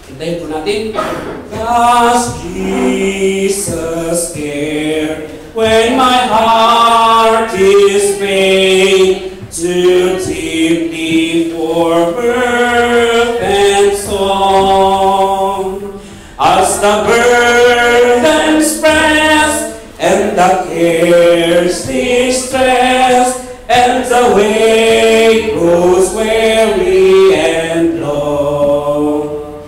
Hintayin po natin. Does Jesus care when my heart is pain too deeply for mirth and song? As the burdens press and the cares distress and the way grows weary and long.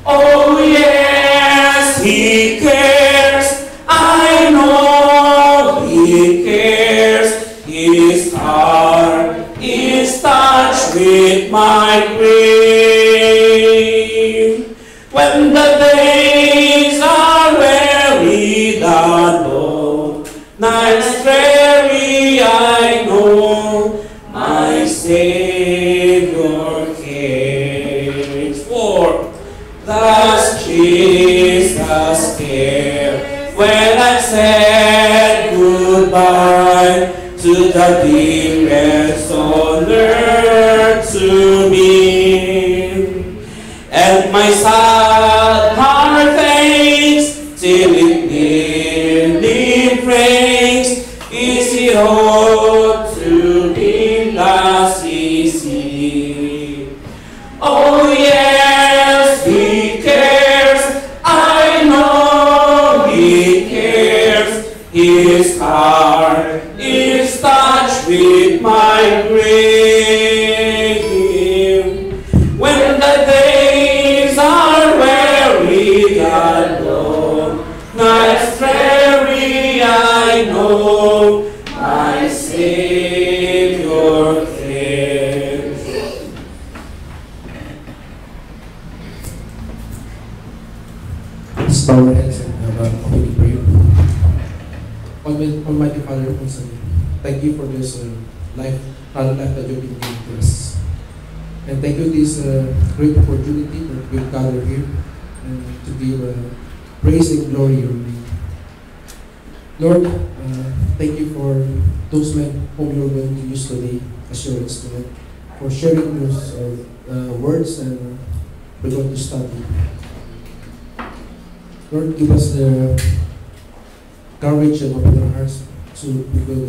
Oh yes, He cares. I know He cares. His heart is touched with my grief. When the days are weary, the long nights dreary, I know my Savior cares. For does Jesus care when I said goodbye to the dearest on earth to me? And my sad heart aches till it nearly breaks. Is it all to be lost easy? Oh yes, He cares. I know He cares. His heart is touched with my grief. When the days are weary, the long nights dreary, I know my Savior cares. Let's bow our heads and have a holy prayer. Almighty Father, thank you for this life that you've been giving to us. And thank you this great opportunity that we've gathered here and to give praise and glory your name. Lord, thank you for those men whom you're going to use today as your instrument, for sharing those words and we're going to study. Lord, give us the courage and open our hearts so we could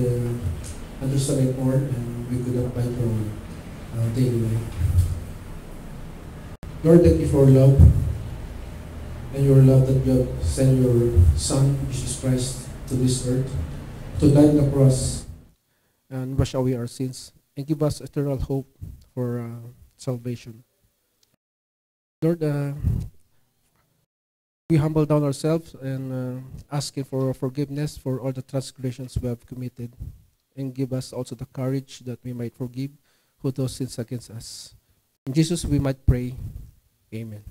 understand it more and we could apply to our daily life. Lord, thank you for love and your love that you have sent your Son, Jesus Christ, to this earth to die on the cross and wash away our sins and give us eternal hope for salvation. Lord, we humble down ourselves and asking for forgiveness for all the transgressions we have committed, and give us also the courage that we might forgive who those sins against us. In Jesus we might pray. Amen.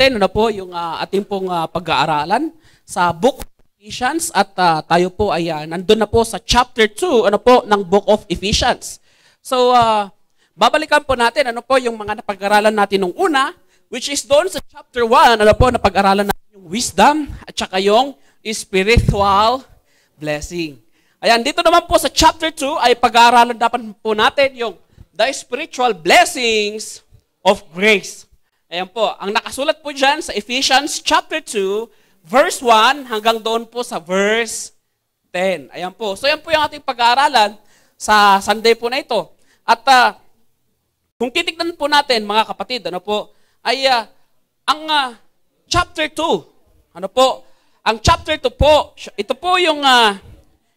Ano na po yung ating pong pag-aaralan sa Book of Ephesians at tayo po ay nandun na po sa chapter 2 ano po ng Book of Ephesians. So babalikan po natin ano po yung mga napag-aralan natin nung una, which is doon sa chapter 1 ano po napag-aralan natin yung wisdom at saka yung spiritual blessing. Ayan, dito naman po sa chapter 2 ay pag-aaralan dapat po natin yung the spiritual blessings of grace. Ayan po, ang nakasulat po dyan sa Ephesians chapter 2, verse 1 hanggang doon po sa verse 10. Ayan po. So yan po yung ating pag-aaralan sa Sunday po na ito. At kung titignan po natin mga kapatid, ano po, ay ang chapter 2, ano po, ang chapter 2 po, ito po yung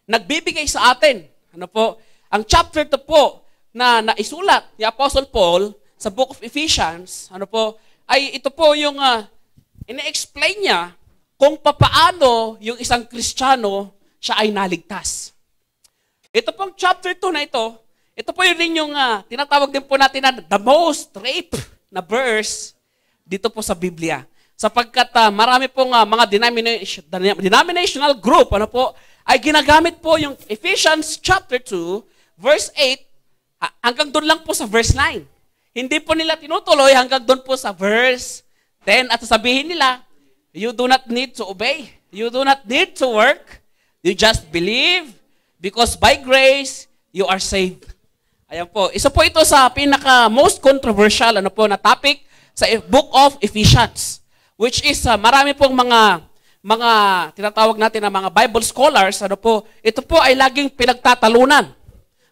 nagbibigay sa atin. Ano po, ang chapter 2 po na naisulat ni Apostle Paul sa Book of Ephesians, ano po, ay ito po yung ine-explain niya kung papaano yung isang Kristiyano siya ay naligtas. Ito pong chapter 2 na ito po rin yung tinatawag din po natin na the most rape na verse dito po sa Biblia. Sapagkat marami pong mga denominational group ano po, ay ginagamit po yung Ephesians chapter 2, verse 8, hanggang doon lang po sa verse 9. Hindi po nila tinutuloy hanggang doon po sa verse 10 at sasabihin nila, you do not need to obey. You do not need to work. You just believe because by grace, you are saved. Ayan po. Isa po ito sa pinaka most controversial na topic sa Book of Ephesians, which is marami pong mga tinatawag natin na mga Bible scholars, ito po ay laging pinagtatalunan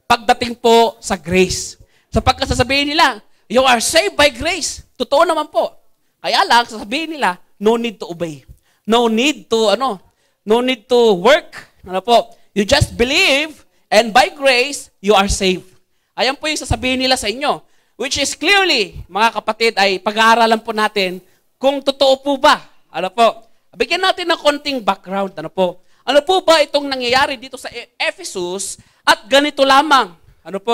pagdating po sa grace. Sapagkat sasabihin nila, you are saved by grace. Totoo naman po. Kaya lang sasabihin nila, no need to obey. No need to work. You just believe and by grace you are saved. Ayan po yung sasabihin nila sa inyo. Which is clearly, mga kapatid, ay pag-aaralan po natin kung totoo po ba. Bigyan natin ng konting background. Ano po ba itong nangyayari dito sa Ephesus at ganito lamang.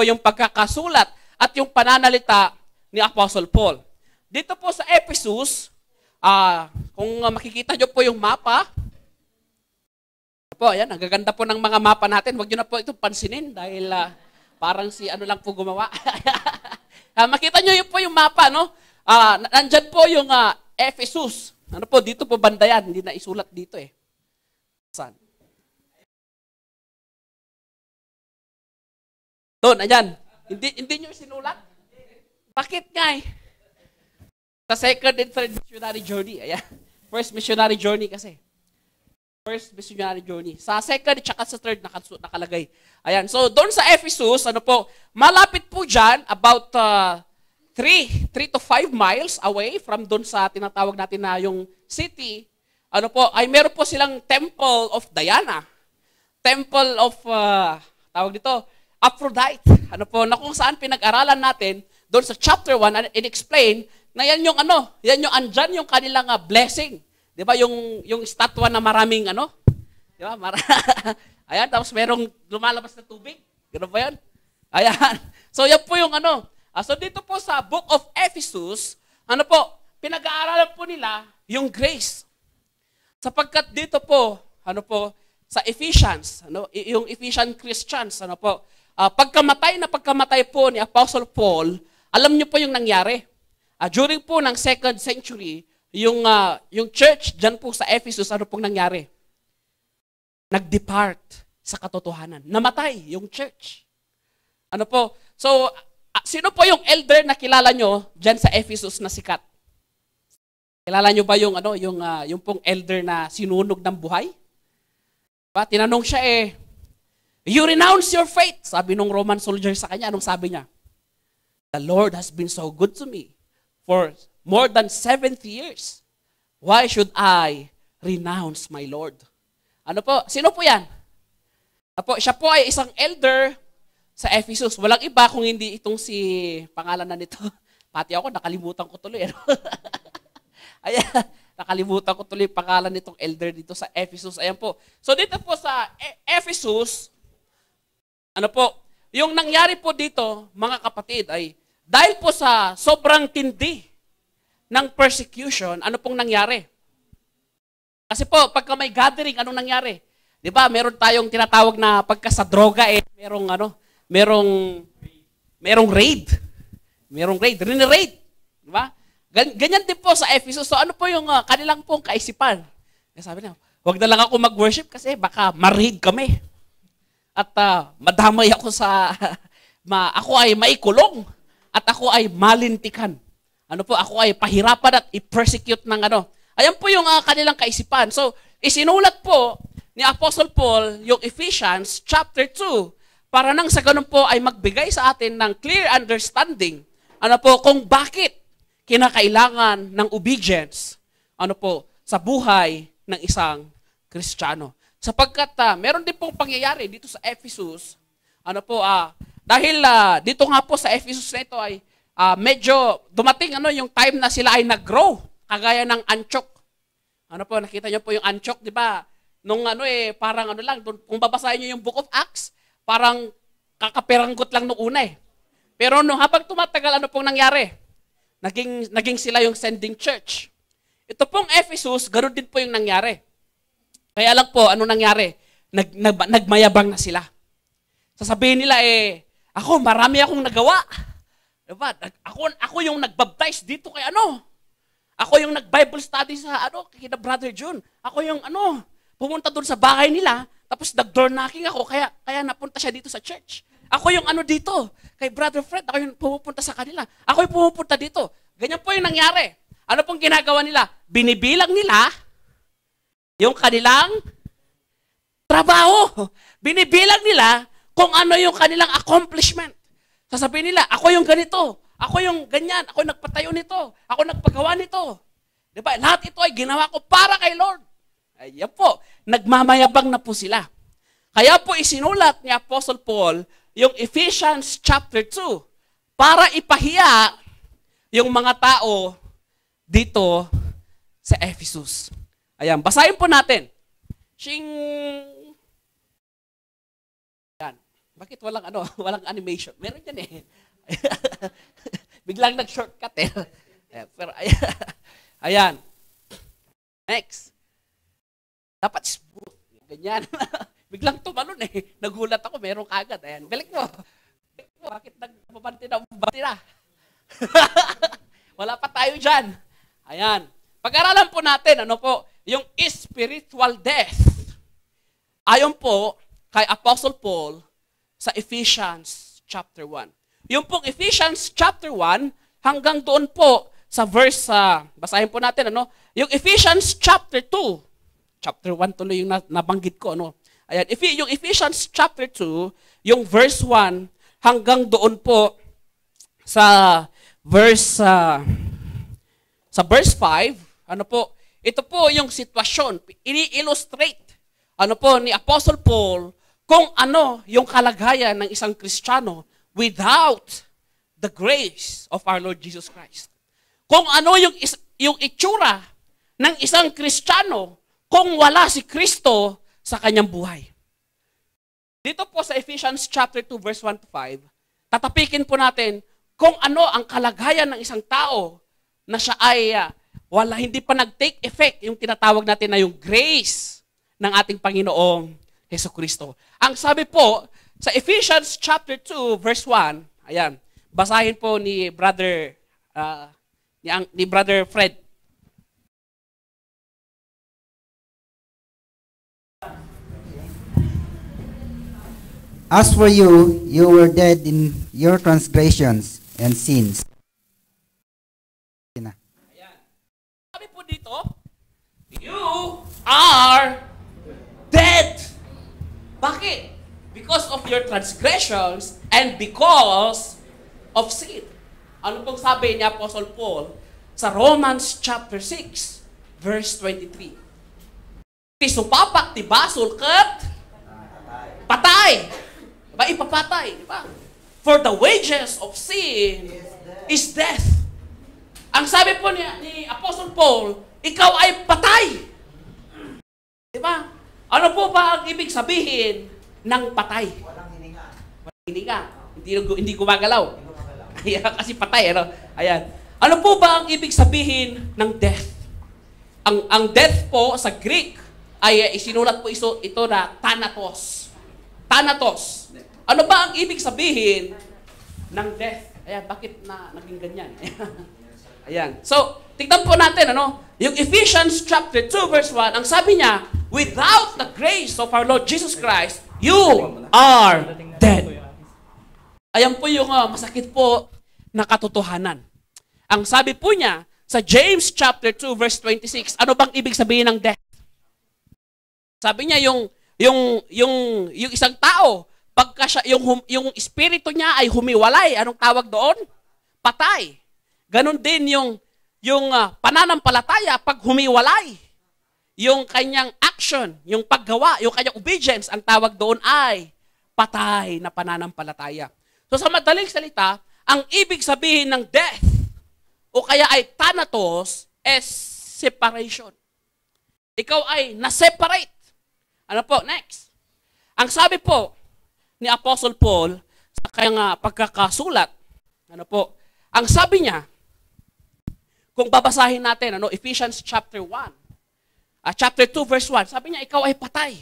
Yung pagkakasulat at yung pananalita ni Apostle Paul. Dito po sa Ephesus, kung makikita nyo po yung mapa, ayan, ang gaganda po ng mga mapa natin. Huwag nyo na po ito pansinin dahil parang si ano lang po gumawa. Makita nyo yun po yung mapa, no? Nandyan po yung Ephesus. Dito po banda yan. Hindi na isulat dito eh. Saan? Doon, ayan. Hindi nyo sinulat? Bakit nga eh? Sa second and third missionary journey. Ayan. First missionary journey kasi. First missionary journey. Sa second at sa third nakalagay. Ayan. So, doon sa Ephesus, malapit po dyan, about 3 to 5 miles away from doon sa tinatawag natin na yung city, ay meron po silang Temple of Diana. Temple of, tawag dito, Aphrodite. Na kung saan pinag-aralan natin, doon sa chapter 1, in-explain na yan yung andyan yung kanilang blessing. Di ba yung statwa na maraming Di ba? Ayan, tapos merong lumalabas na tubig. Gano'n ba yan? Ayan. So yan po yung so dito po sa Book of Ephesus, pinag-aaralan po nila yung grace. Sapagkat dito po, sa Ephesians, yung Ephesian Christians, pagkamatay po ni Apostle Paul, alam niyo po yung nangyari. During po ng 2nd century, yung church dyan po sa Ephesus, pong nangyari? Nag-depart sa katotohanan. Namatay yung church. So, sino po yung elder na kilala nyo dyan sa Ephesus na sikat? Kilala nyo ba yung pong elder na sinunog ng buhay? Diba? Tinanong siya you renounce your faith. Sabi nung Roman soldier sa kanya, anong sabi niya? The Lord has been so good to me for more than 70 years. Why should I renounce my Lord? Sino po yan? Siya po ay isang elder sa Ephesus. Walang iba kung hindi itong si pangalan na nito. Pati ako, nakalimutan ko tuloy. Ayan, nakalimutan ko tuloy pangalan nitong elder dito sa Ephesus. Ayan po. So dito po sa Ephesus, yung nangyari po dito, mga kapatid, ay dahil po sa sobrang tindi ng persecution, ano pong nangyari? Kasi po, pagka may gathering, anong nangyari? Di ba, meron tayong tinatawag na pagka sa droga, merong raid. Merong raid, rin-raid. Di ba? Ganyan din po sa Ephesus. So ano po yung kanilang pong kaisipan? Sabi na, huwag na lang ako mag-worship kasi baka ma-raid kami. At madamay ako ako ay maikulong. At ako ay malintikan. Ako ay pahirapan at i-persecute ng Ayan po yung kanilang kaisipan. So, isinulat po ni Apostle Paul yung Ephesians chapter 2 para nang sa ganun po ay magbigay sa atin ng clear understanding kung bakit kinakailangan ng obedience sa buhay ng isang Kristiyano. Sapagkat meron din pong pangyayari dito sa Ephesus, dahil dito nga po sa Ephesus na ito ay medyo dumating yung time na sila ay nag-grow, kagaya ng Antioch. Nakita niyo po yung Antioch, di ba? Nung parang lang, kung babasahin niyo yung Book of Acts, parang kakapiranggot lang nung una eh. Pero habang tumatagal, pong nangyari? Naging sila yung sending church. Ito pong Ephesus, ganoon din po yung nangyari. Kaya lang po, ano nangyari? Nagmayabang na sila. Sasabihin nila marami akong nagawa. Diba? Ako yung nagbaptize dito kay Ako yung nag-Bible study sa kina Brother John. Ako yung pumunta doon sa bahay nila, tapos nag-door knocking ako, kaya napunta siya dito sa church. Ako yung ano dito. Kay Brother Fred, ako yung pumupunta sa kanila. Ako yung pumupunta dito. Ganyan po yung nangyari. Ano pong ginagawa nila? Binibilang nila yung kanilang trabaho. Binibilang nila kung ano yung kanilang accomplishment. Sasabihin nila, ako yung ganito. Ako yung ganyan. Ako yung nagpatayo nito. Ako nagpagawa nito. Diba? Lahat ito ay ginawa ko para kay Lord. Ayan po. Nagmamayabang na po sila. Kaya po isinulat ni Apostle Paul yung Ephesians chapter 2 para ipahiya yung mga tao dito sa Ephesus. Ayan, basahin po natin. Shing! Ayan. Bakit walang animation? Meron yan eh. Biglang nag-shortcut eh. Pero ayan. Next. Dapat smooth. Ganyan. Biglang tumalon eh. Nagulat ako, meron kagad. Ayan, balik mo. Bakit nagpapanti na? Wala pa tayo dyan. Ayan. Pag-aralan po natin, yung spiritual death. Ayon po kay Apostle Paul sa Ephesians chapter 1. Yung pong Ephesians chapter 1, hanggang doon po sa verse, basahin po natin, yung Ephesians chapter 2, chapter 1 tuloy yung nabanggit ko, Ayan, yung Ephesians chapter 2, yung verse 1 hanggang doon po sa verse 5, ito po yung sitwasyon, ini-illustrate ni Apostle Paul kung ano yung kalagayan ng isang Kristiyano without the grace of our Lord Jesus Christ. Kung ano yung itsura ng isang Kristiyano kung wala si Kristo sa kanyang buhay. Dito po sa Ephesians chapter 2 verse 1 to 5, tatapikin po natin kung ano ang kalagayan ng isang tao na siya ay hindi pa nag-take effect yung tinatawag natin na yung grace ng ating Panginoong Hesukristo. Ang sabi po sa Ephesians chapter 2 verse 1, ayan, basahin po ni Brother Fred. As for you, you were dead in your transgressions and sins. Ayan. Sabi po dito, you are dead. Bakit? Because of your transgressions and because of sin. Ano pong sabi ni Apostle Paul sa Romans chapter 6, verse 23? Ti supapak ti basol ket patay. Ba ipapatay, di ba? For the wages of sin is death. Ang sabi po ni Apostle Paul, ikaw ay patay. Di ba? Ano po ba ang ibig sabihin ng patay? Walang hininga. Walang hininga. Hindi gumagalaw. Kasi patay, Ayan. Ano po ba ang ibig sabihin ng death? Ang death po sa Greek ay isinulat po ito na thanatos. Thanatos. Ano ba ang ibig sabihin ng death? Ayan, bakit naging ganyan? Ayan. So, tignan po natin, yung Ephesians chapter 2 verse 1, ang sabi niya, without the grace of our Lord Jesus Christ, you are dead. Ayan po yung masakit po na katotohanan. Ang sabi po niya sa James chapter 2 verse 26, ano bang ibig sabihin ng death? Sabi niya yung isang tao, pagka siya, yung espiritu niya ay humiwalay, anong tawag doon? Patay. Ganon din yung pananampalataya pag humiwalay. Yung kanyang action, yung paggawa, yung kanyang obedience, ang tawag doon ay patay na pananampalataya. So sa madaling salita, ang ibig sabihin ng death o kaya ay thanatos is separation. Ikaw ay na-separate. Ano po? Next. Ang sabi po ni Apostle Paul sa kanyang pagkakasulat, ang sabi niya, kung babasahin natin, Ephesians chapter 1, chapter 2 verse 1, sabi niya, ikaw ay patay.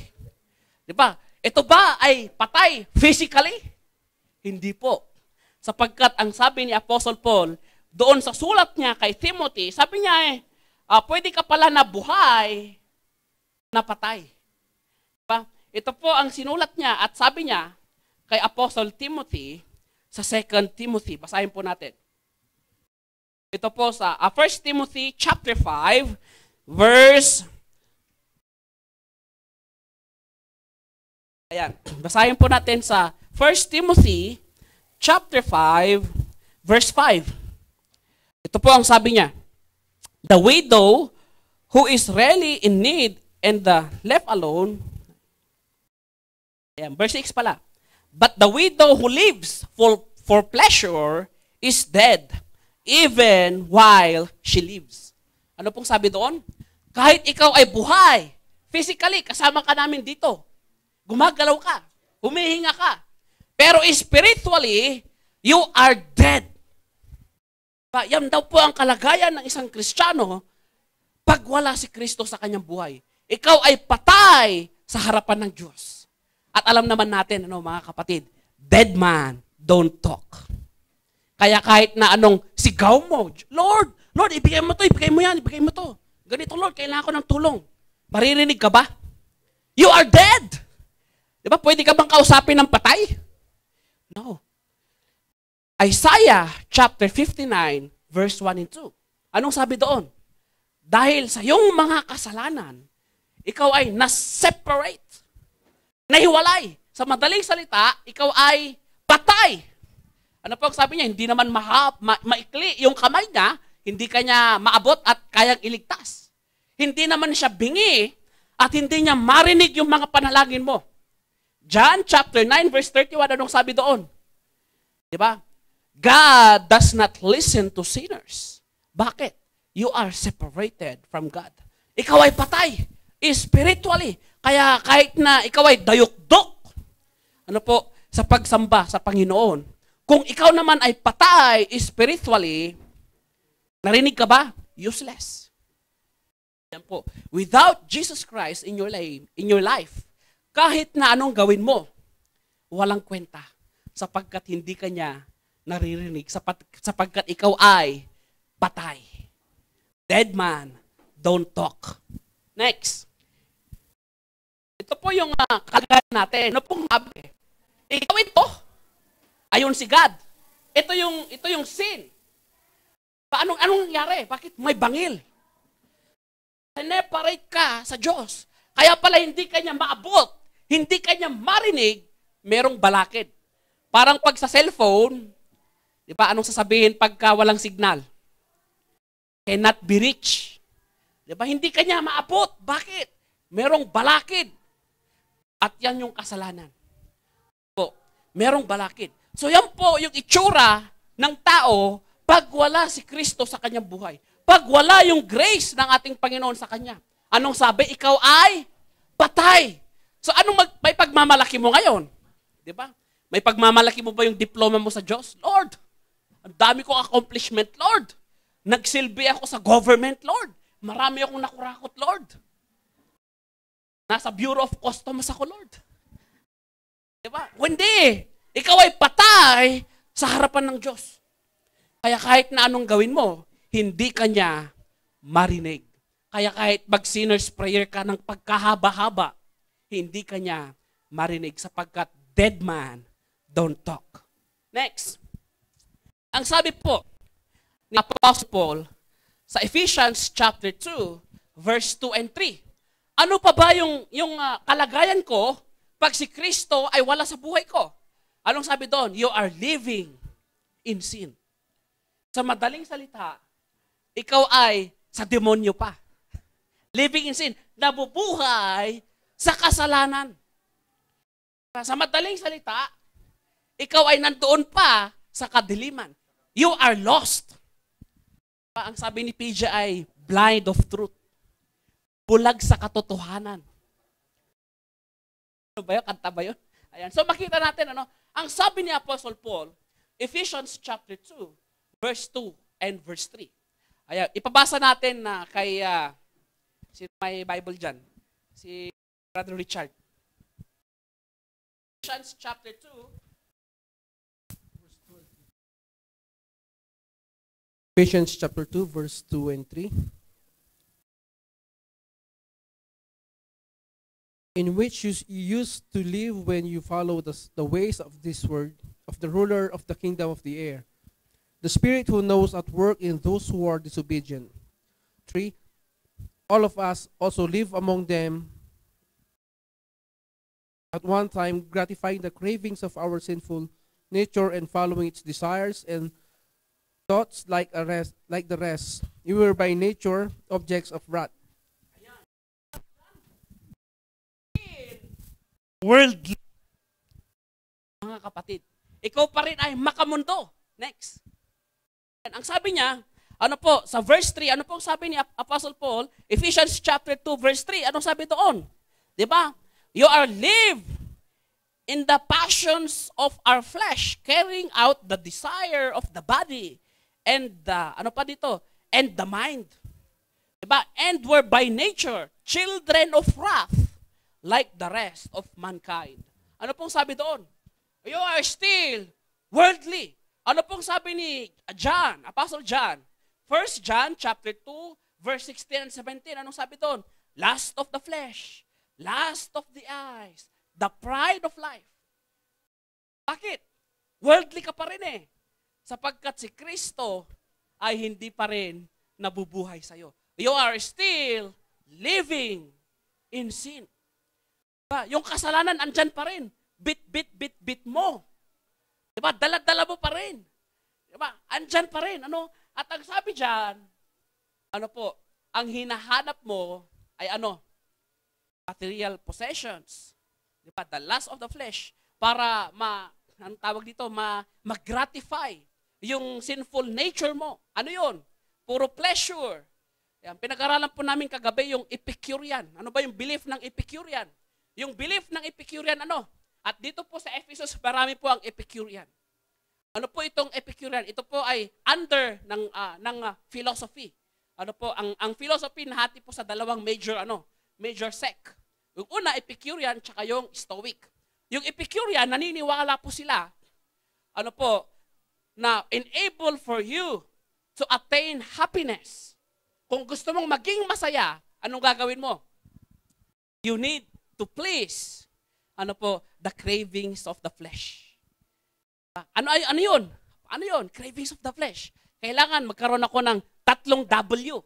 Di ba? Ito ba ay patay physically? Hindi po. Sapagkat ang sabi ni Apostle Paul, doon sa sulat niya kay Timothy, sabi niya pwede ka pala na buhay na patay. Diba? Ito po ang sinulat niya at sabi niya, kay Apostle Timothy sa 2 Timothy. Basahin po natin. Ito po sa 1 Timothy chapter 5, verse... Ayan. Basahin po natin sa 1 Timothy chapter 5, verse 5. Ito po ang sabi niya. The widow who is really in need and left alone. Ayan, verse 6 pala. But the widow who lives for pleasure is dead, even while she lives. Ano pong sabi doon? Kahit ikaw ay buhay, physically, kasama ka namin dito. Gumagalaw ka, humihinga ka. Pero spiritually, you are dead. Yan daw po ang kalagayan ng isang Kristiyano pag wala si Kristo sa kanyang buhay. Ikaw ay patay sa harapan ng Diyos. At alam naman natin, mga kapatid, dead man, don't talk. Kaya kahit na anong sigaw mo, Lord, ibigay mo to, ibigay mo yan, ibigay mo to. Ganito, Lord, kailangan ko ng tulong. Maririnig ka ba? You are dead. Diba? Pwede ka bang kausapin ng patay? No. Isaiah chapter 59, verse 1 and 2. Anong sabi doon? Dahil sa iyong mga kasalanan, ikaw ay na-separate, nahiwalay. Sa madaling salita, ikaw ay patay. Ano po ang sabi niya? Hindi naman maikli yung kamay niya, hindi kanya maabot at kayang iligtas. Hindi naman siya bingi at hindi niya marinig yung mga panalangin mo. John chapter 9 verse 31, anong sabi doon? Diba? God does not listen to sinners. Bakit? You are separated from God. Ikaw ay patay spiritually. Kaya kahit na ikaw ay dayok-dok, ano po, sa pagsamba sa Panginoon, kung ikaw naman ay patay spiritually, narinig ka ba? Useless. Yan po. Without Jesus Christ in your life, kahit na anong gawin mo, walang kwenta sapagkat hindi ka niya naririnig, sapagkat ikaw ay patay. Dead man, don't talk. Next. Ito po yung kalagayan natin. Ano pong sabi? Ikaw ito. Ayon si God. Ito yung sin. Anong nangyari? Bakit may bangil? Separate ka sa Diyos. Kaya pala hindi ka niya maabot. Hindi ka niya marinig, merong balakid. Parang pag sa cellphone, di ba, anong sasabihin pagka walang signal? Cannot be reached. Di ba, hindi ka niya maabot. Bakit? Merong balakid. At yan yung kasalanan. Po, merong balakid. So yan po yung itsura ng tao pag wala si Kristo sa kanyang buhay. Pag wala yung grace ng ating Panginoon sa kanya. Anong sabi? Ikaw ay patay. So anong may pagmamalaki mo ngayon? 'Di ba? May pagmamalaki mo ba yung diploma mo sa Diyos? Lord, ang dami kong accomplishment, Lord. Nagsilbi ako sa government, Lord. Marami akong nakurakot, Lord. Nasa Bureau of Customs ako, Lord. 'Di ba? Hindi. Ikaw ay patay sa harapan ng Diyos. Kaya kahit na anong gawin mo, hindi ka niya marinig. Kaya kahit mag-sinner's prayer ka ng pagkahaba-haba, hindi ka niya marinig sapagkat dead man don't talk. Next. Ang sabi po ni Apostle Paul sa Ephesians chapter 2, verse 2 and 3. Ano pa ba yung kalagayan ko pag si Kristo ay wala sa buhay ko? Anong sabi doon? You are living in sin. Sa madaling salita, ikaw ay sa demonyo pa. Living in sin. Nabubuhay sa kasalanan. Sa madaling salita, ikaw ay nandoon pa sa kadiliman. You are lost. Ang sabi ni PJ ay blind of truth. Bulag sa katotohanan. Ano ba yun? Kanta ba yun? Ayan. So makita natin, ang sabi ni Apostle Paul, Ephesians chapter 2, verse 2 and verse 3. Ayan. Ipabasa natin na kay, sino may Bible dyan? Si Brother Richard. Ephesians chapter 2, Ephesians chapter 2, verse 2 and 3. in which you used to live when you follow the ways of this world, of the ruler of the kingdom of the air, the spirit who knows at work in those who are disobedient. 3. All of us also live among them at one time, gratifying the cravings of our sinful nature and following its desires and thoughts like the rest. You were by nature objects of wrath. Worldly. Mga kapatid, ikaw pa rin ay makamundo. Next. Ang sabi niya, ano po, sa verse 3, ano po sabi ni Apostle Paul? Ephesians chapter 2, verse 3, anong sabi doon? Diba? You are live in the passions of our flesh, carrying out the desire of the body, and the, ano pa dito? And the mind. Diba? And were by nature children of wrath, like the rest of mankind. Ano pong sabi doon? You are still worldly. Ano pong sabi ni John, Apostle John? 1 John chapter 2, verse 16 and 17. Anong sabi doon? Lust of the flesh, lust of the eyes, the pride of life. Bakit? Worldly ka pa rin eh. Sapagkat si Kristo ay hindi pa rin nabubuhay sa'yo. You are still living in sin. Diba? Yung kasalanan andyan pa rin. Bit mo. Diba? Dala-dala mo pa rin. Diba? Andyan pa rin. Ano? At ang sabi dyan, ano po, ang hinahanap mo ay ano? Material possessions. Diba? The lust of the flesh. Para ang tawag dito, mag-gratify yung sinful nature mo. Ano yun? Puro pleasure. Yan, pinag-aralan po namin kagabi yung Epicurean. Ano ba yung belief ng Epicurean? Yung belief ng Epicurean ano? At dito po sa Ephesus, marami po ang Epicurean. Ano po itong Epicurean? Ito po ay under ng philosophy. Ano po, ang philosophy nahati po sa dalawang major sect. Yung una, Epicurean, tsaka yung Stoic. Yung Epicurean, naniniwala po sila, ano po, na enable for you to attain happiness. Kung gusto mong maging masaya, anong gagawin mo? You need to please, ano po, the cravings of the flesh. Ano yun? Ano yun? Cravings of the flesh. Kailangan magkaroon ako ng 3 W.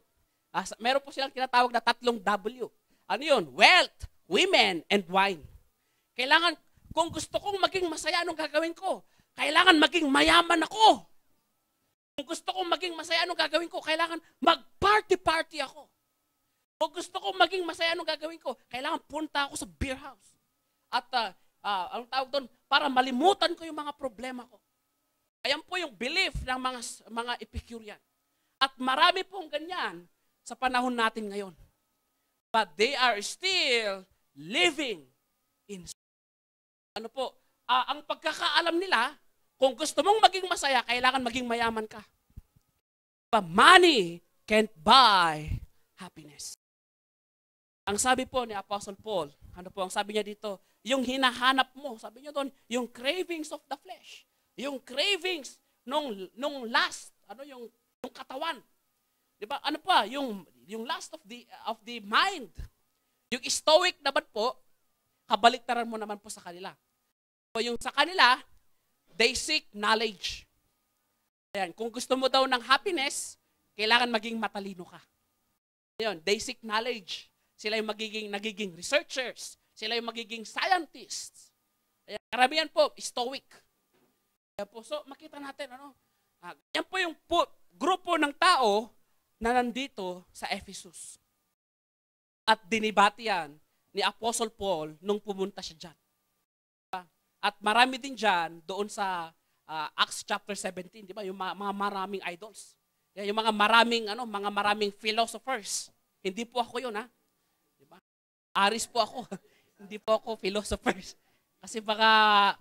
Meron po silang tinatawag na 3 W. Ano yun? Wealth, women, and wine. Kailangan, kung gusto kong maging masaya, anong gagawin ko? Kailangan maging mayaman ako. Kung gusto kong maging masaya, anong gagawin ko? Kailangan mag-party-party ako. Kung gusto kong maging masaya, anong gagawin ko? Kailangan punta ako sa beer house. At ang tawag doon, para malimutan ko yung mga problema ko. Ayan po yung belief ng mga Epicurean. At marami pong ganyan sa panahon natin ngayon. But they are still living in sin. Ano po, ang pagkakaalam nila, kung gusto mong maging masaya, kailangan maging mayaman ka. But money can't buy happiness. Ang sabi po ni Apostle Paul, ano po ang sabi niya dito? Yung hinahanap mo, sabi niya doon, yung cravings of the flesh. Yung cravings nung lust, yung katawan. 'Di ba? Ano pa? Yung lust of the mind. Yung Stoic naman po, kabaliktaran mo naman po sa kanila. So yung sa kanila, they seek knowledge. Ayan, kung gusto mo daw ng happiness, kailangan maging matalino ka. Ayan, they seek knowledge. Sila yung nagiging researchers. Sila yung magiging scientists. Ayan, karamihan po, Stoic. Ayan po, so makita natin, yan po yung grupo ng tao na nandito sa Ephesus. At dinibati yan ni Apostle Paul nung pumunta siya dyan. At marami din dyan doon sa Acts chapter 17, di ba? Yung mga maraming idols. Yung mga maraming philosophers. Hindi po ako yun, ha? Di ba? Aris po ako. Hindi po ako philosophers. Kasi baka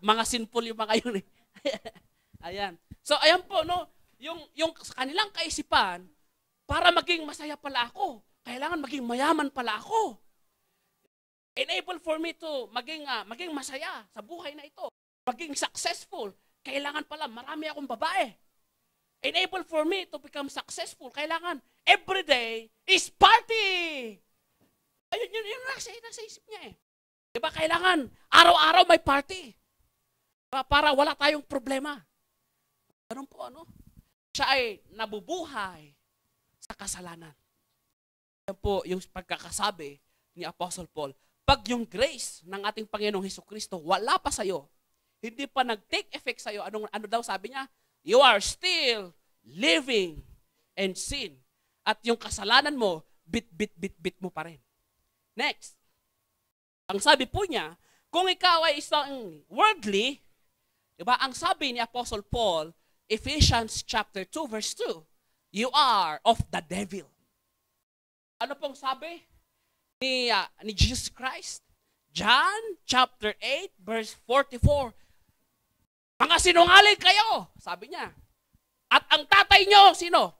mga sinful yung mga yun, eh. Ayan. So, ayan po, no? Yung kanilang kaisipan, para maging masaya pala ako, kailangan maging mayaman pala ako. Enable for me to maging masaya sa buhay na ito. Maging successful, kailangan pala marami akong babae. Enable for me to become successful, kailangan every day is party. Ayun, yun nasa isip niya eh. Diba kailangan araw-araw may party? Para wala tayong problema. Ganun po, ano? Siya ay nabubuhay sa kasalanan. Yan po yung pagkakasabi ni Apostle Paul. Pag yung grace ng ating Panginoong Hesukristo wala pa sa'yo, hindi pa nag-take effect sa'yo, ano daw sabi niya? You are still living in sin. At yung kasalanan mo, bit mo pa rin. Next. Ang sabi po niya, kung ikaw ay isang worldly, diba, ang sabi ni Apostle Paul, Ephesians chapter 2 verse 2, you are of the devil. Ano pong sabi ni Jesus Christ? John chapter 8 verse 44, mga sinungaling kayo, sabi niya. At ang tatay nyo, sino?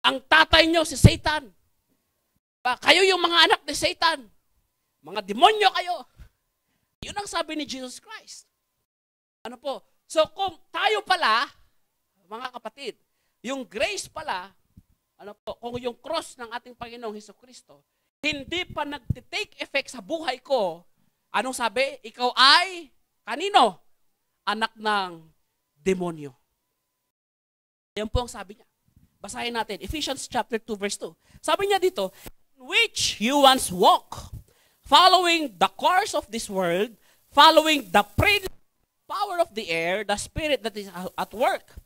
Ang tatay nyo si Satan. Kayo yung mga anak ni Satan. Mga demonyo kayo. Yun ang sabi ni Jesus Christ. Ano po? So kung tayo pala, mga kapatid, yung grace pala, ano po, kung yung cross ng ating Panginoong Hesukristo, hindi pa nag-take effect sa buhay ko, anong sabi? Ikaw ay, kanino? Anak ng demonyo. Yan po ang sabi niya. Basahin natin, Ephesians chapter 2 verse 2. Sabi niya dito, which you once walk, following the course of this world, following the power of the air, the spirit that is at work,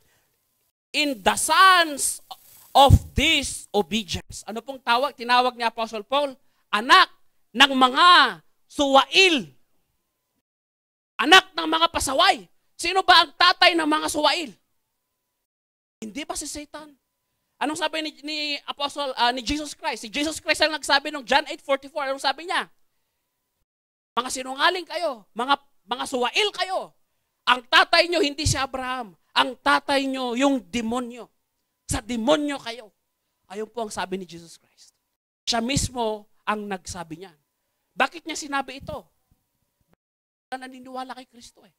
in the sons of disobedience. Ano pong tawag? Tinawag ni Apostle Paul, anak ng mga suwail. Anak ng mga pasaway. Sino ba ang tatay ng mga suwail? Hindi ba si Satan? Anong sabi ni Apostle, ni Jesus Christ? Si Jesus Christ ang nagsabi ng John 8:44. Anong sabi niya? Mga sinungaling kayo, mga suwail kayo. Ang tatay nyo hindi si Abraham. Ang tatay nyo yung demonyo. Sa demonyo kayo. Ayun po ang sabi ni Jesus Christ. Siya mismo ang nagsabi niyan. Bakit niya sinabi ito? Naniniwala kay Kristo eh.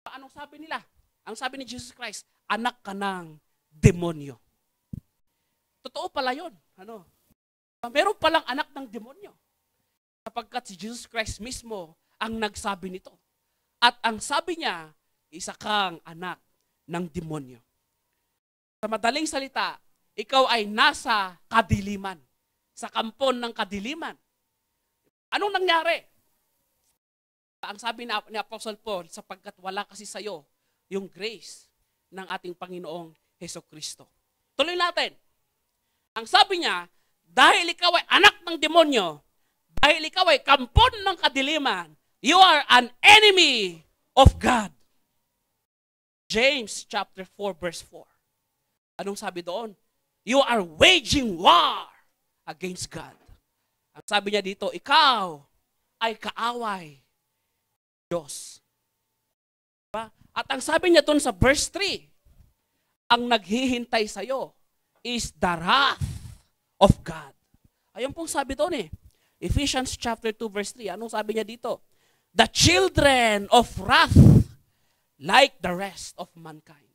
Anong sabi nila? Ang sabi ni Jesus Christ, anak ka ng demonyo. Totoo pala yun. Ano? Meron palang anak ng demonyo. Sapagkat si Jesus Christ mismo ang nagsabi nito. At ang sabi niya, isa kang anak ng demonyo. Sa madaling salita, ikaw ay nasa kadiliman. Sa kampon ng kadiliman. Anong nangyari? Ang sabi ni Apostle Paul, sapagkat wala kasi sa'yo yung grace ng ating Panginoong Hesukristo. Tuloy natin. Ang sabi niya, dahil ikaw ay anak ng demonyo, dahil ikaw ay kampon ng kadiliman, you are an enemy of God. James chapter 4 verse 4. Anong sabi doon? You are waging war against God. Ang sabi niya dito, ikaw ay kaaway Diyos. Diba? At ang sabi niya doon sa verse 3, ang naghihintay sa'yo is the wrath of God. Ayun pong sabi doon eh. Ephesians chapter 2 verse 3. Anong sabi niya dito? The children of wrath like the rest of mankind.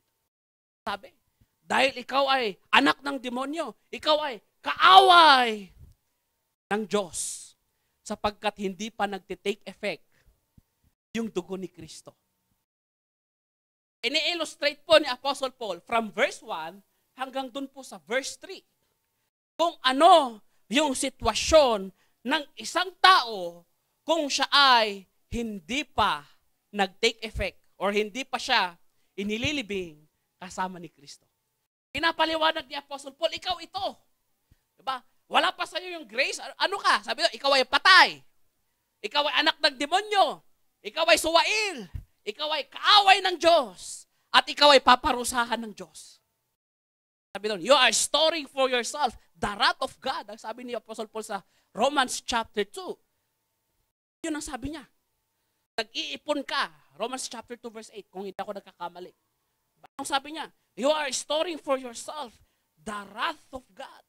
Sabi, dahil ikaw ay anak ng demonyo, ikaw ay kaaway ng Diyos sapagkat hindi pa nagtitake effect yung dugo ni Kristo. Ini-illustrate po ni Apostle Paul from verse 1 hanggang dun po sa verse 3 kung ano yung sitwasyon ng isang tao kung siya ay hindi pa nag-take effect or hindi pa siya inililibing kasama ni Kristo. Pinapaliwanag ni Apostle Paul, ikaw ito. Diba? Wala pa sa iyo yung grace. Ano ka? Sabi ko, ikaw ay patay. Ikaw ay anak ng demonyo. Ikaw ay suwail. Ikaw ay kaaway ng Diyos. At ikaw ay paparusahan ng Diyos. Sabi doon, you are storing for yourself the wrath of God. Ang sabi ni Apostle Paul sa Romans chapter 2. Yun ang sabi niya. Nag-iipon ka. Romans chapter 2 verse 8, kung hindi ako nagkakamali. Ang sabi niya, you are storing for yourself the wrath of God.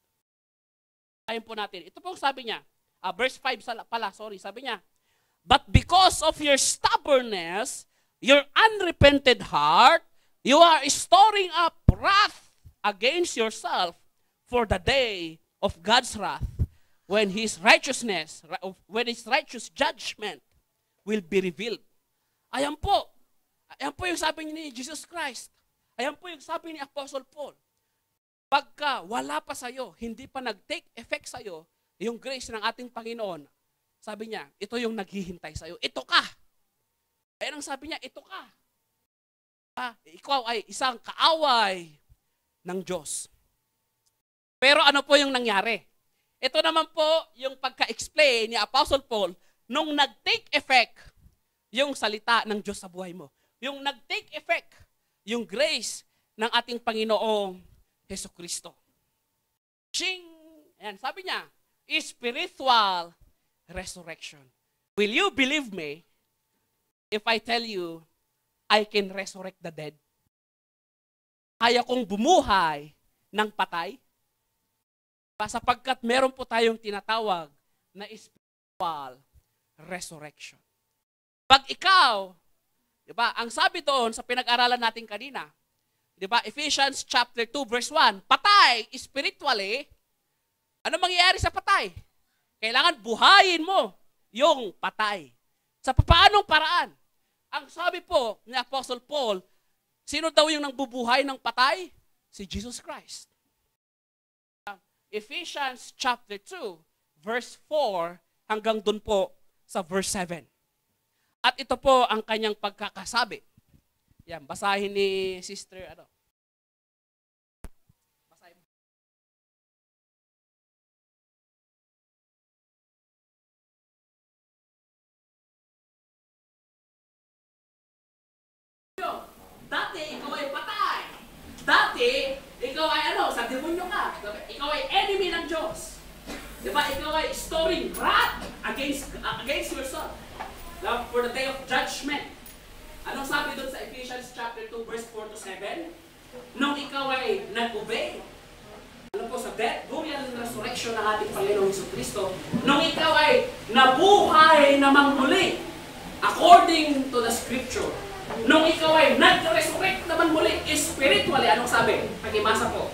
Ayun po natin. Ito pong sabi niya, verse 5 pala, sabi niya, but because of your stubbornness, your unrepented heart, you are storing up wrath against yourself for the day of God's wrath, when His righteousness, when His righteous judgment will be revealed. Ayan po. Ayan po yung sabi ni Jesus Christ. Ayan po yung sabi ni Apostle Paul. Pagka wala pa sa'yo, hindi pa nag-take effect sa'yo, yung grace ng ating Panginoon, sabi niya, ito yung naghihintay sa'yo. Ito ka. Ayan ang sabi niya, ito ka. Ikaw ay isang kaaway ng Diyos. Pero ano po yung nangyari? Ito naman po yung pagka-explain ni Apostle Paul nung nag-take effect yung salita ng Diyos sa buhay mo. Yung nag-take effect yung grace ng ating Panginoong Hesukristo. Ching! Ayan, sabi niya, spiritual resurrection. Will you believe me if I tell you I can resurrect the dead? Kaya kong bumuhay ng patay? Sapagkat meron po tayong tinatawag na spiritual resurrection. Pag ikaw, di ba, ang sabi doon sa pinag-aralan natin kanina, di ba, Ephesians chapter 2 verse 1, patay spiritually, ano mangyayari sa patay? Kailangan buhayin mo yung patay. Sa paanong paraan? Ang sabi po ni Apostle Paul, sino daw yung nangbubuhay ng patay? Si Jesus Christ. Ephesians chapter 2 verse 4 hanggang dun po sa verse 7. At ito po ang kanyang pagkakasabi. Yan, basahin ni Sister, Basahin. Dati, ikaw ay patay. Dati, ikaw ay sa demonyo ka. Ikaw ay enemy ng Diyos. Diba? Ikaw ay storing wrath against yourself. For the day of judgment. Anong sabi doon sa Ephesians chapter 2 verse 4 to 7? Nung ikaw ay nag-obey, ano po sa death, burial, and resurrection ng ating Panginoong Hesukristo, nung ikaw ay nabuhay namang muli, according to the scripture, nung ikaw ay nag-resurrect naman muli, spiritually, anong sabi? Pag-imasa po.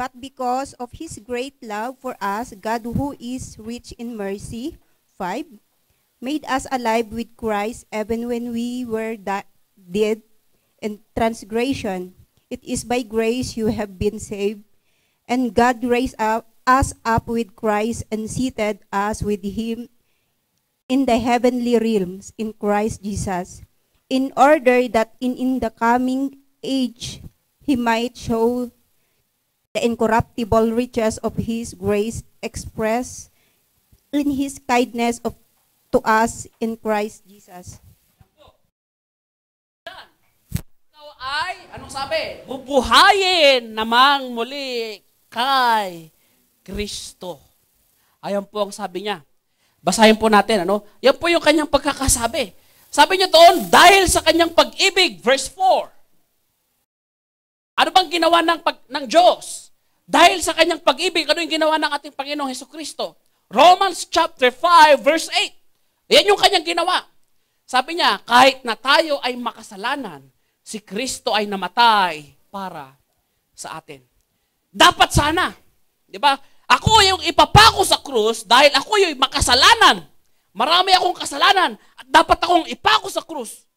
But because of His great love for us, God, who is rich in mercy, 5, made us alive with Christ even when we were dead in transgression. It is by grace you have been saved, and God raised us up with Christ and seated us with Him in the heavenly realms in Christ Jesus, in order that in the coming age He might show the incorruptible riches of His grace expressed in His kindness to us in Christ Jesus. Ikaw ay, anong sabi? Bubuhayin namang muli kay Kristo. Ayan po ang sabi niya. Basahin po natin, Yan po yung kanyang pagkakasabi. Sabi niya doon, dahil sa kanyang pag-ibig, verse 4. Ano bang ginawa ng Diyos? Dahil sa kanyang pag-ibig, ano yung ginawa ng ating Panginoong Hesukristo? Romans chapter 5, verse 8. Yan yung kanyang ginawa. Sabi niya, kahit na tayo ay makasalanan, si Kristo ay namatay para sa atin. Dapat sana, di ba? Ako yung ipapako sa krus dahil ako yung makasalanan. Marami akong kasalanan at dapat akong ipako sa krus.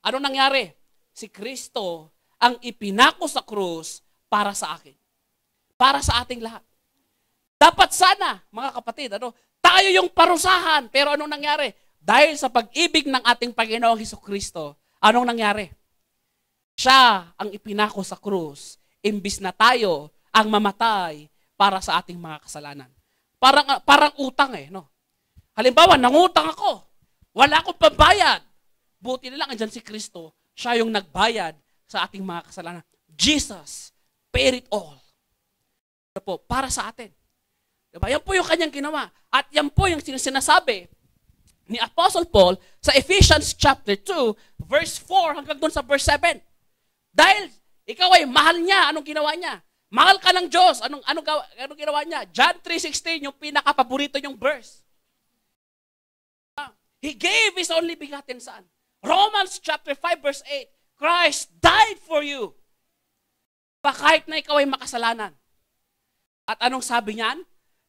Ano nangyari? Si Kristo ang ipinako sa krus para sa akin. Para sa ating lahat. Dapat sana, mga kapatid, tayo yung parusahan. Pero anong nangyari? Dahil sa pag-ibig ng ating Panginoong Hesukristo, anong nangyari? Siya ang ipinako sa krus, imbis na tayo ang mamatay para sa ating mga kasalanan. Parang utang no? Halimbawa, nangutang ako. Wala akong pambayad. Buti na lang andyan si Kristo. Siya yung nagbayad sa ating mga kasalanan. Jesus paid it all. Para sa atin. Diba? Yan po yung kanyang ginawa. At yan po yung sinasabi ni Apostle Paul sa Ephesians chapter 2, verse 4 hanggang doon sa verse 7. Dahil ikaw ay mahal niya, anong ginawa niya? Mahal ka ng Diyos. Anong ginawa niya? John 3:16, yung pinaka-paborito niyong verse. He gave His only begotten Son. Romans chapter 5 verse 8, Christ died for you. Kahit na ikaw ay makasalanan. At anong sabi niyan?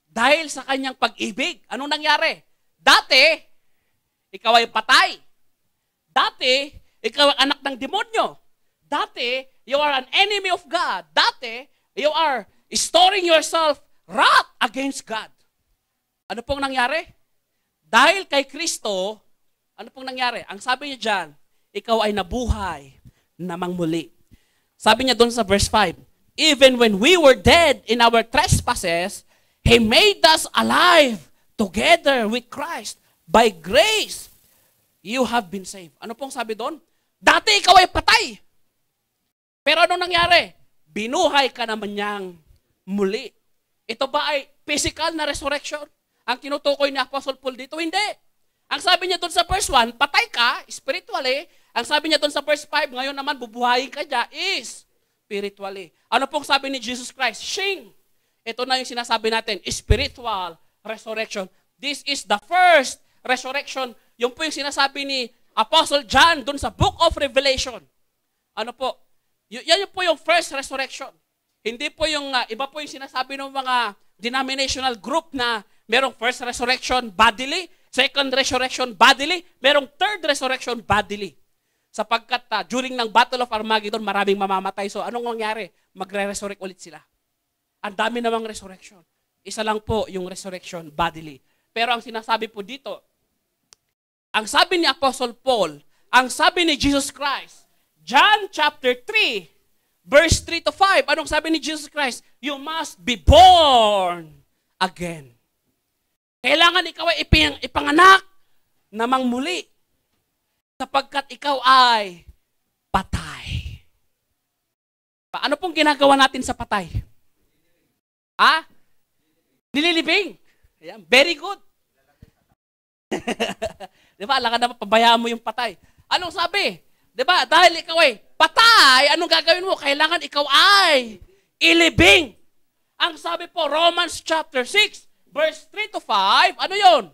Dahil sa kanyang pag-ibig. Anong nangyari? Dati, ikaw ay patay. Dati, ikaw ay anak ng demonyo. Dati, you are an enemy of God. Dati, you are storing yourself wrath against God. Ano pong nangyari? Dahil kay Kristo, ano pong nangyari? Ang sabi niya dyan, ikaw ay nabuhay namang muli. Sabi niya doon sa verse 5, even when we were dead in our trespasses, He made us alive together with Christ. By grace, you have been saved. Ano pong sabi doon? Dati ikaw ay patay. Pero anong nangyari? Binuhay ka naman niyang muli. Ito ba ay physical na resurrection? Ang tinutukoy ni Apostle Paul dito? Hindi. Ang sabi niya doon sa verse 1, patay ka, spiritually. Ang sabi niya doon sa verse 5, ngayon naman bubuhayin ka niya, is spiritually. Ano pong sabi ni Jesus Christ? Shing. Ito na yung sinasabi natin, spiritual resurrection. This is the first resurrection. Yung po yung sinasabi ni Apostle John doon sa Book of Revelation. Ano po? Yan po yung first resurrection. Hindi po yung, iba po yung sinasabi ng mga denominational group na merong first resurrection bodily, second resurrection bodily, merong third resurrection bodily. Sapagkat during ng Battle of Armageddon, maraming mamamatay. So anong mangyari? Magre-resurrect ulit sila. Ang dami namang resurrection. Isa lang po yung resurrection bodily. Pero ang sinasabi po dito, ang sabi ni Apostle Paul, ang sabi ni Jesus Christ, John chapter 3, verse 3 to 5, anong sabi ni Jesus Christ? You must be born again. Kailangan ikaw ay ipanganak namang muli sapagkat ikaw ay patay. Ano pong ginagawa natin sa patay? Nililibing. Ayan, very good. Di ba? Alam ka na pabayaan mo yung patay. Anong sabi? Di ba? Dahil ikaw ay patay, anong gagawin mo? Kailangan ikaw ay ilibing. Ang sabi po, Romans chapter 6, verse 3 to 5, ano yon?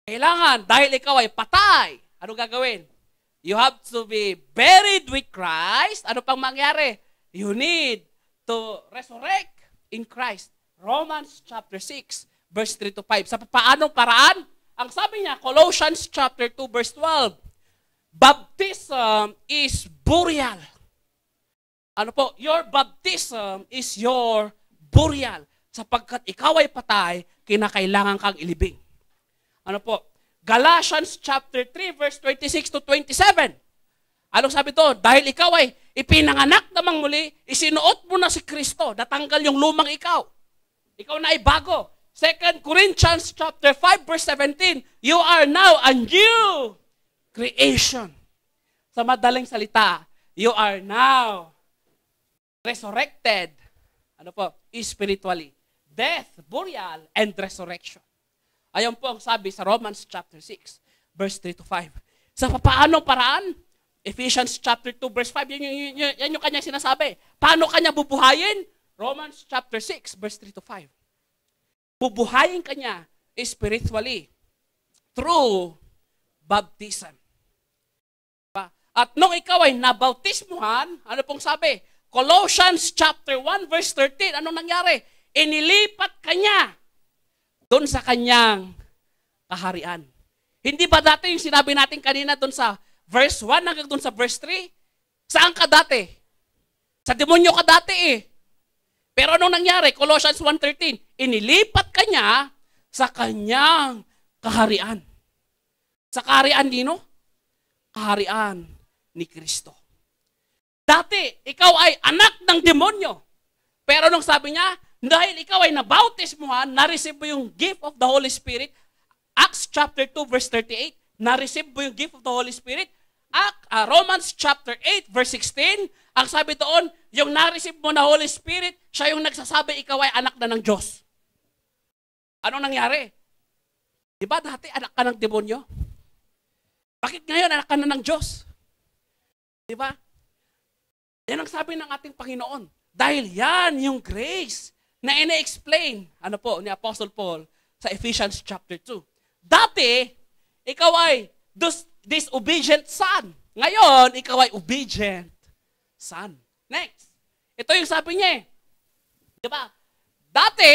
Kailangan, dahil ikaw ay patay, anong gagawin? You have to be buried with Christ. Ano pang mangyari? You need to resurrect in Christ. Romans chapter 6, verse 3 to 5. Sa paanong paraan? Ang sabi niya, Colossians chapter 2, verse 12, baptism is burial. Ano po? Your baptism is your burial. Sapagkat ikaw ay patay, kinakailangan kang ilibing. Ano po? Galatians chapter 3, verse 26 to 27. Anong sabi to? Dahil ikaw ay ipinanganak namang muli, isinuot mo na si Kristo, natanggal yung lumang ikaw. Ikaw na ay bago. 2 Corinthians chapter 5, verse 17, you are now a new creation. Sa madaling salita, you are now resurrected. Ano po? Spiritually. Death, burial, and resurrection. Ayan po ang sabi sa Romans chapter 6, verse 3 to 5. Sa paanong paraan? Ephesians chapter 2, verse 5, yan yung kanyang sinasabi. Paano kanya bubuhayin? Romans chapter 6, verse 3 to 5. Bubuhayin kanya spiritually through baptism. At nung ikaw ay nabautismuhan, ano pong sabi? Colossians chapter 1, verse 13, anong nangyari? Inilipat kanya doon sa kanyang kaharian. Hindi ba dati yung sinabi natin kanina doon sa verse 1 hanggang doon sa verse 3? Saan ka dati? Sa demonyo ka dati eh. Pero anong nangyari? Colossians 1:13, inilipat kanya sa kanyang kaharian. Sa kaharian nino? Kaharian ni Kristo. Dati, ikaw ay anak ng demonyo. Pero anong sabi niya? Dahil ikaw ay nabautismuhan, na-receive mo yung gift of the Holy Spirit. Acts chapter 2, verse 38, na-receive mo yung gift of the Holy Spirit. Romans chapter 8, verse 16, ang sabi doon, yung na-receive mo na Holy Spirit, siya yung nagsasabi ikaw ay anak na ng Diyos. Anong nangyari? Di ba dati anak ka ng demonyo? Bakit ngayon anak ka na ng Diyos? Di ba? Yan ang sabi ng ating Panginoon. Dahil yan yung grace na ina-explain, ano po, ni Apostle Paul sa Ephesians chapter 2. Dati, ikaw ay disobedient son. Ngayon, ikaw ay obedient son. Next. Ito yung sabi niya. Diba? Dati,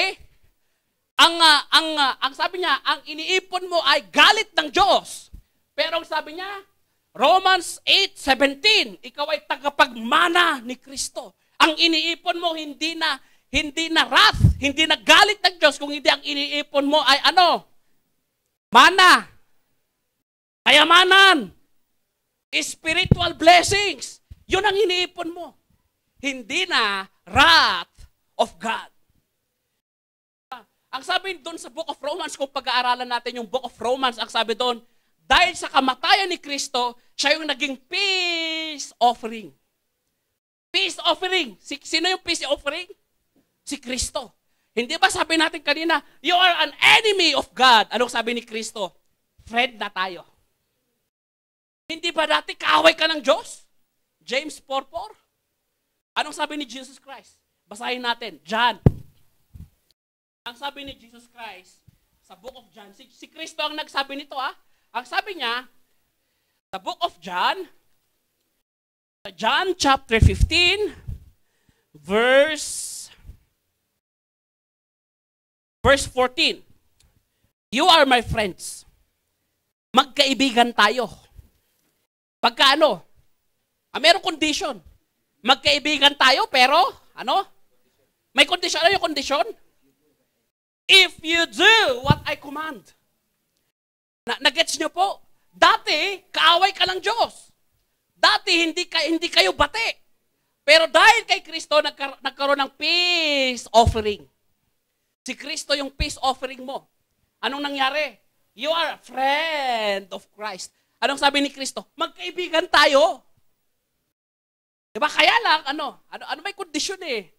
ang sabi niya, ang iniipon mo ay galit ng Diyos. Pero ang sabi niya, Romans 8:17, ikaw ay tagapagmana ni Kristo. Ang iniipon mo hindi na wrath, hindi na galit ng Diyos, kung hindi ang iniipon mo ay ano? Mana. Kayamanan. Spiritual blessings. Yun ang iniipon mo. Hindi na wrath of God. Ang sabi doon sa Book of Romans, kung pag-aaralan natin yung Book of Romans, ang sabi doon, dahil sa kamatayan ni Kristo, siya yung naging peace offering. Peace offering. Sino yung peace offering? Si Kristo. Hindi ba sabi natin kanina, you are an enemy of God. Anong sabi ni Kristo? Friend na tayo. Hindi ba dati kaaway ka ng Diyos? James 4:4. Anong sabi ni Jesus Christ? Basahin natin. John. Ang sabi ni Jesus Christ sa Book of John, si Kristo ang nagsabi nito Ang sabi niya, sa Book of John, John chapter 15, verse 14. You are my friends. Magkaibigan tayo. Pagka merong condition. Magkaibigan tayo, pero, may condition. Ano yung condition? If you do what I command. Nagets nyo po? Dati, kaaway ka ng Diyos. Dati, hindi kayo bati. Pero dahil kay Kristo, nagkaroon ng peace offering. Si Kristo yung peace offering mo. Anong nangyari? You are a friend of Christ. Anong sabi ni Kristo? Magkaibigan tayo. Diba? Kaya lang, ano may kondisyon eh.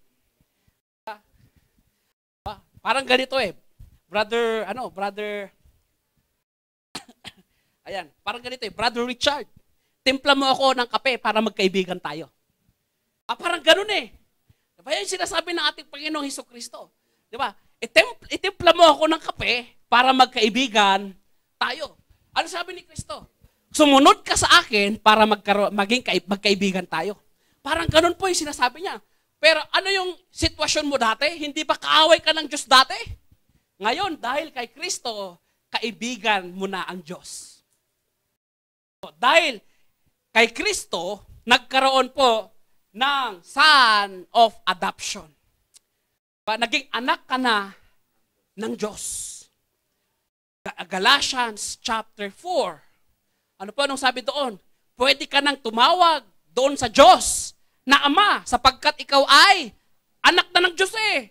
Parang ganito eh. Brother, ayan, parang ganito eh. Brother Richard, timpla mo ako ng kape para magkaibigan tayo. Parang ganun eh. Diba yan sinasabi ng ating Panginoong Hesukristo? Diba? Itimpla mo ako ng kape para magkaibigan tayo. Ano sabi ni Kristo? Sumunod ka sa akin para magkaibigan tayo. Parang ganun po yung sinasabi niya. Pero ano yung sitwasyon mo dati? Hindi ba kaaway ka ng Diyos dati? Ngayon, dahil kay Kristo, kaibigan mo na ang Diyos. So, dahil kay Kristo, nagkaroon po ng son of adoption. Naging anak ka na ng Diyos. Galatians chapter 4. Ano po anong sabi doon? Pwede ka nang tumawag doon sa Diyos na Ama, sapagkat ikaw ay anak na ng Diyos eh.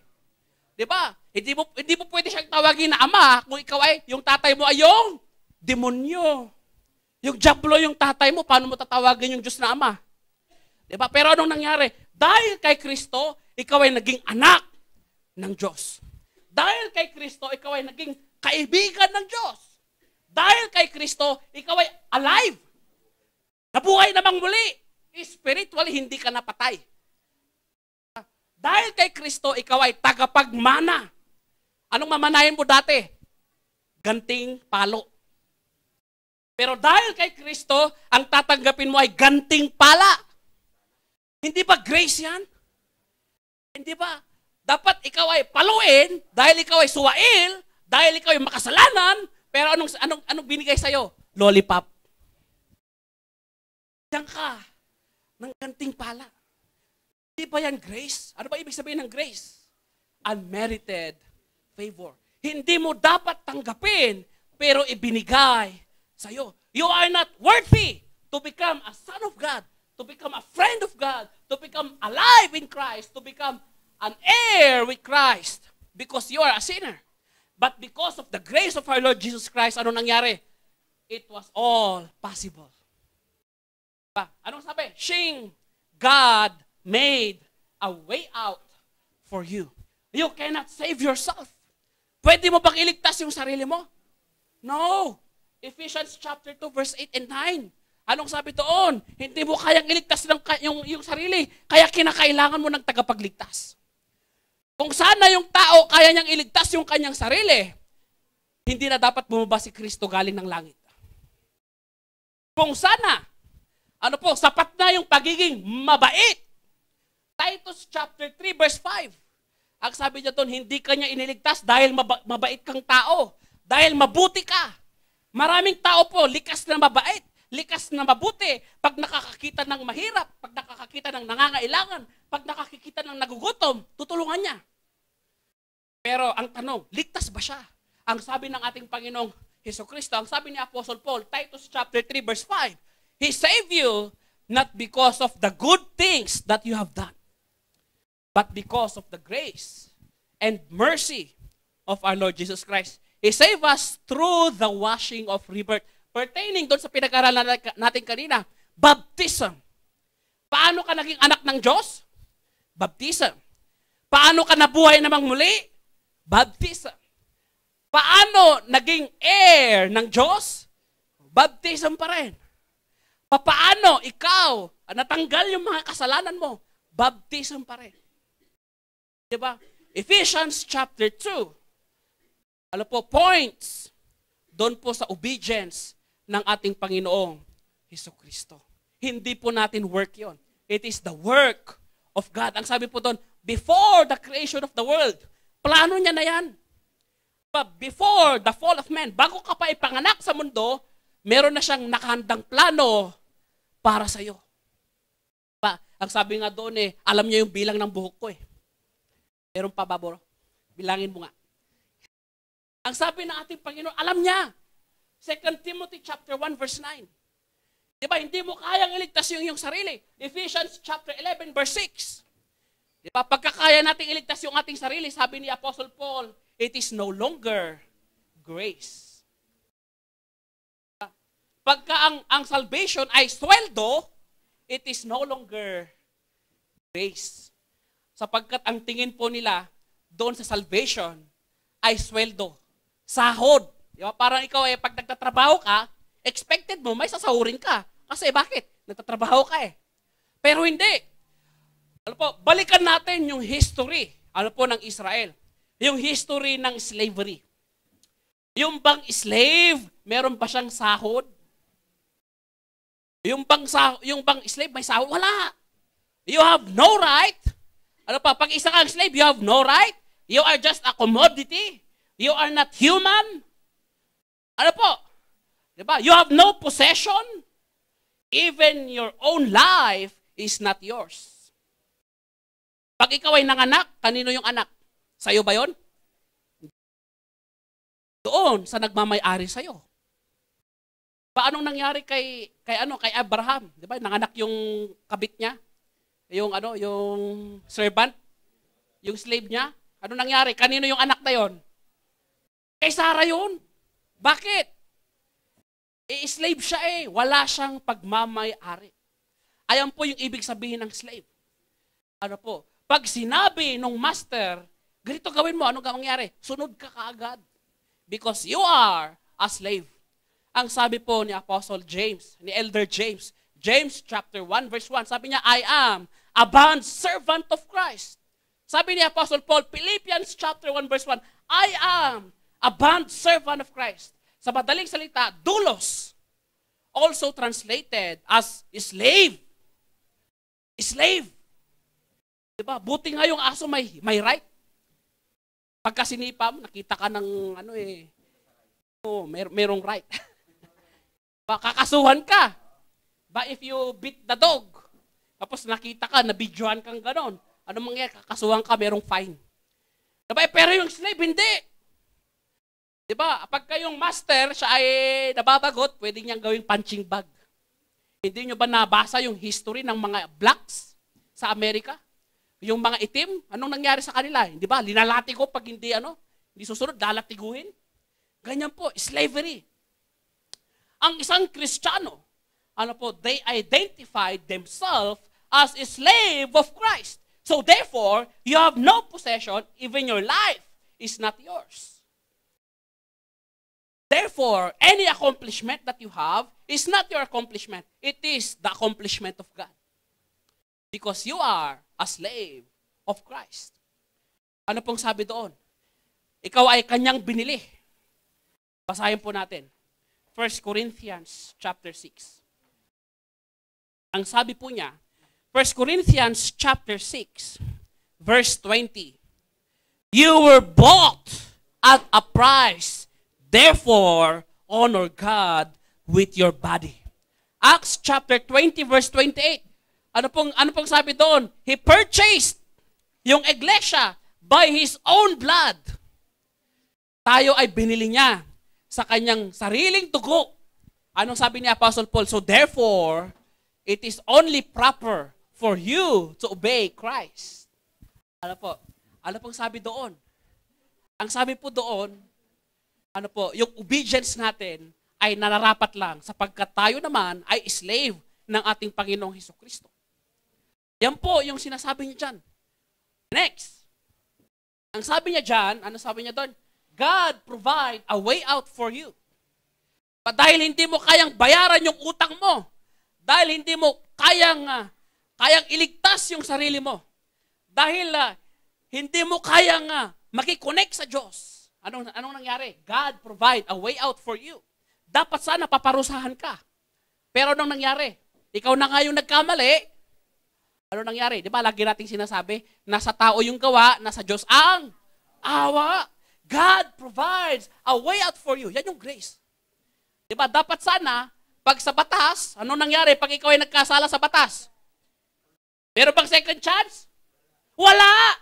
Di ba? Hindi mo pwede siyang tawagin na Ama kung ikaw ay, yung tatay mo ay yung demonyo. Yung diablo yung tatay mo, paano mo tatawagin yung Diyos na Ama? Di ba? Pero anong nangyari? Dahil kay Kristo, ikaw ay naging anak ng Diyos. Dahil kay Kristo, ikaw ay naging kaibigan ng Diyos. Dahil kay Kristo, ikaw ay alive. Nabuhay namang muli. Spiritually, hindi ka napatay. Dahil kay Kristo, ikaw ay tagapagmana. Anong mamanahin mo dati? Ganting palo. Pero dahil kay Kristo, ang tatanggapin mo ay ganting pala. Hindi ba grace yan? Hindi ba? Dapat ikaw ay paluin, dahil ikaw ay suwail, dahil ikaw ay makasalanan, pero anong binigay sa'yo? Lollipop. Diyan ka ng ganting pala. Hindi ba yan grace? Ano ba ibig sabihin ng grace? Unmerited favor. Hindi mo dapat tanggapin, pero ibinigay sa'yo. You are not worthy to become a son of God, to become a friend of God, to become alive in Christ, to become an heir with Christ, because you are a sinner. But because of the grace of our Lord Jesus Christ, ano nangyari? It was all possible. Anong sabi? Shing, God made a way out for you. You cannot save yourself. Pwede mo bang iligtas yung sarili mo? No. Ephesians chapter 2 verse 8 and 9. Anong sabi doon? Hindi mo kayang iligtas yung sarili. Kaya kinakailangan mo ng tagapagligtas. Kung sana yung tao kaya niyang iligtas yung kanyang sarili, hindi na dapat bumaba si Kristo galing ng langit. Kung sana, sapat na yung pagiging mabait. Titus chapter 3 verse 5. Ang sabi niya doon, hindi ka niya iniligtas dahil mabait kang tao. Dahil mabuti ka. Maraming tao po, likas na mabait, likas na mabuti. Pag nakakakita ng mahirap, pag nakakakita ng nangangailangan, pag nakakikita ng nagugutom, tutulungan niya. Pero ang tanong, ligtas ba siya? Ang sabi ng ating Panginoong Hesukristo, ang sabi ni Apostle Paul, Titus chapter 3 verse 5, He saved you not because of the good things that you have done, but because of the grace and mercy of our Lord Jesus Christ. He saved us through the washing of rebirth. Pertaining doon sa pinag-aralan natin kanina, baptism. Paano ka naging anak ng Diyos? Baptism. Paano ka nabuhay namang muli? Baptism. Paano naging heir ng Diyos? Baptism pa rin. Paano ikaw natanggal yung mga kasalanan mo? Baptism pa rin. Diba? Ephesians chapter 2, points doon po sa obedience ng ating Panginoong Hesukristo. Hindi po natin work yon. It is the work of God. Ang sabi po doon, before the creation of the world, plano niya na yan. Before the fall of man, bago ka pa ipanganak sa mundo, meron na siyang nakahandang plano para sa iyo. Ang sabi nga doon alam niya yung bilang ng buhok ko Meron pa ba, bro? Bilangin mo nga. Ang sabi ng ating Panginoon, alam niya. 2 Timothy chapter 1 verse 9. Diba, hindi mo kayang iligtas yung iyong sarili. Ephesians chapter 11 verse 6. Diba, pagkakaya nating iligtas yung ating sarili, sabi ni Apostle Paul, it is no longer grace. Pagka ang salvation ay sweldo, it is no longer grace. Sapagkat ang tingin po nila doon sa salvation ay sweldo, sahod. Diba? Parang ikaw pag nagtatrabaho ka, expected mo may sasahurin ka. Kasi bakit? Nagtatrabaho ka Pero hindi. Balikan natin yung history ng Israel. Yung history ng slavery. Yung bang slave, meron ba siyang sahod? Yung bang slave may sahod? Wala. You have no right. Pag isa kang slave, you have no right. You are just a commodity. You are not human. Diba? You have no possession. Even your own life is not yours. Pag ikaw ay nanganak, kanino yung anak? Sa'yo ba yun? Doon sa nagmamay-ari sa'yo. Anong nangyari kay Abraham? Diba? Nanganak yung kabit niya. Yung servant, yung slave niya, ano nangyari? Kanino yung anak na yon? Kay Sarah yun. Bakit? Slave siya wala siyang pagmamay-ari. Ayan po yung ibig sabihin ng slave. Pag sinabi nung master, ganito gawin mo, anong mangyari? Sunod ka kaagad. Because you are a slave. Ang sabi po ni Apostle James, ni Elder James, James chapter 1 verse 1, sabi niya, I am a bond servant of Christ. Sabi ni Apostle Paul, Philippians chapter 1 verse 1, I am a bond servant of Christ. Sa madaling salita, doulos, also translated as slave. Slave. Diba? Buti nga yung aso may right. Pagka sinipa mo, nakita ka ng merong right. Kakasuhan ka. But if you beat the dog, tapos nakita ka, nabidyohan kang ganon, ano mangyayari? Kakasuhan ka, merong fine. Diba? Pero yung slave, hindi. Diba? Pagka yung master, siya ay nababagot, pwede niyang gawing punching bag. Hindi nyo ba nabasa yung history ng mga blacks sa Amerika? Yung mga itim, anong nangyari sa kanila? Hindi ba? Linalati ko pag hindi susunod, lalatiguhin. Ganyan po, slavery. Ang isang Kristiyano, they identified themselves as a slave of Christ. So therefore, you have no possession, even your life is not yours. Therefore, any accomplishment that you have is not your accomplishment. It is the accomplishment of God. Because you are a slave of Christ. Ano pong sabi doon? Ikaw ay kanyang binili. Basahin po natin. 1 Corinthians chapter 6. Ang sabi po niya, 1 Corinthians chapter 6, verse 20. You were bought at a price. Therefore, honor God with your body. Acts chapter 20 verse 28. Ano pong sabi doon? He purchased yung iglesia by His own blood. Tayo ay binili niya sa kanyang sariling dugo. Anong sabi ni Apostle Paul? So therefore, it is only proper for you to obey Christ. Ano pong sabi doon? Ang sabi po doon, yung obedience natin ay nararapat lang sapagkat tayo naman ay slave ng ating Panginoong Hesukristo. Yan po yung sinasabi niya dyan. Next. Ang sabi niya dyan, ano sabi niya doon? God provide a way out for you. Dahil hindi mo kayang bayaran yung utang mo. Dahil hindi mo kayang iligtas yung sarili mo. Dahil hindi mo kayang makikonnect sa Diyos. Anong nangyari? God provide a way out for you. Dapat sana paparusahan ka. Pero anong nangyari? Ikaw na nga yung nagkamali. Ano nangyari? Di ba lagi nating sinasabi, nasa tao yung gawa, nasa Diyos ang awa. God provides a way out for you. Yan yung grace. Di ba? Dapat sana, pag sa batas, anong nangyari pag ikaw ay nagkasala sa batas? Meron bang second chance? Wala!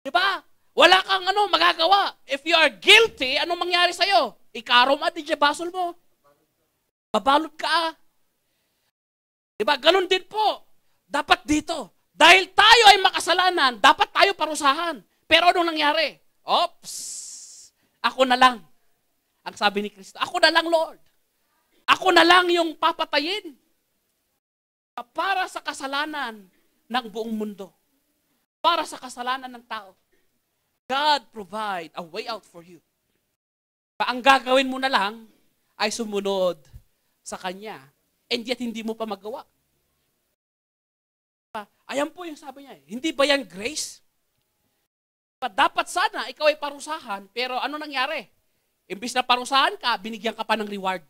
Di ba? Wala kang magagawa. If you are guilty, anong mangyari sa'yo? Ikarom at di basol mo. Babalot ka. Di ba? Ganun din po. Dapat dito. Dahil tayo ay makasalanan, dapat tayo parusahan. Pero anong nangyari? Oops! Ako na lang. Ang sabi ni Kristo, ako na lang, Lord. Ako na lang yung papatayin. Para sa kasalanan ng buong mundo. Para sa kasalanan ng tao. God provide a way out for you. Ang gagawin mo na lang ay sumunod sa Kanya. And yet hindi mo pa magawa. Ayan po yung sabi niya. Hindi ba yan grace? Dapat sana ikaw ay parusahan, pero ano nangyari? Imbis na parusahan ka, binigyan ka pa ng reward.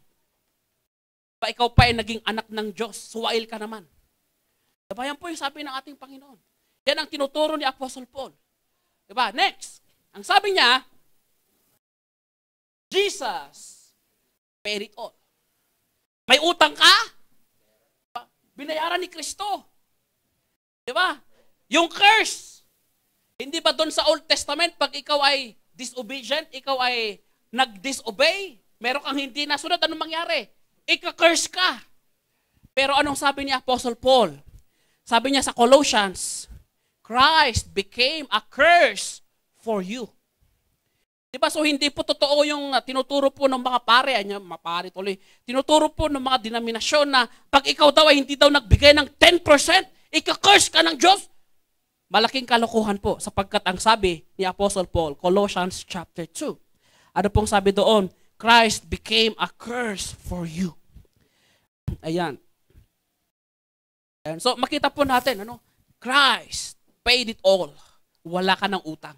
Ikaw pa ay naging anak ng Diyos, suwail ka naman. Diba? Yan po yung sabi ng ating Panginoon. Yan ang tinuturo ni Apostle Paul. Diba? Next, ang sabi niya, Jesus paid it all. May utang ka? Binayaran ni Kristo. Diba? Yung curse, hindi ba doon sa Old Testament, pag ikaw ay disobedient, ikaw ay nag-disobey, meron kang hindi nasunod, anong mangyari? Ika-curse ka. Pero anong sabi ni Apostle Paul? Sabi niya sa Colossians, Christ became a curse for you. Diba? So hindi po totoo yung tinuturo po ng mga pare tuloy, tinuturo po ng mga denominasyon na pag ikaw daw ay hindi daw nagbigay ng 10%, ika-curse ka ng Diyos. Malaking kalokohan po sapagkat ang sabi ni Apostle Paul, Colossians chapter 2. Ano pong sabi doon? Christ became a curse for you. Ayan. So makita po natin, Christ paid it all. Wala ka ng utang.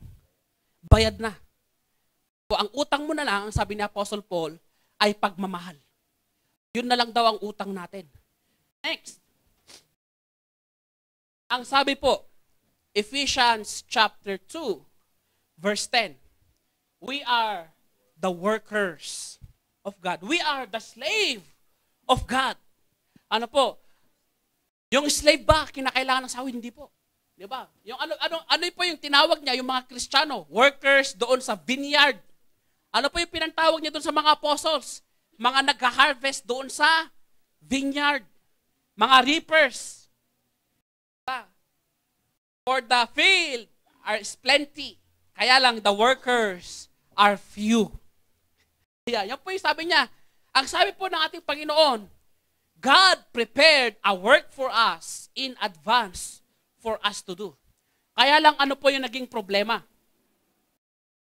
Bayad na. So, ang utang mo na lang, ang sabi ni Apostle Paul, ay pagmamahal. Yun na lang daw ang utang natin. Next. Ang sabi po, Ephesians chapter 2, verse 10. We are the workers of God. We are the slave of God. Ano po? Yung slave ba, kinakailangan ng sahod? Hindi po. Di ba? Yung ano po yung tinawag niya, yung mga Kristiyano, workers doon sa vineyard. Ano po yung pinantawag niya doon sa mga apostles? Mga nag-harvest doon sa vineyard. Mga reapers. For the field are plenty. Kaya lang the workers are few. Yan po yung sabi niya. Ang sabi po ng ating Panginoon, God prepared a work for us in advance for us to do. Kaya lang ano po yung naging problema?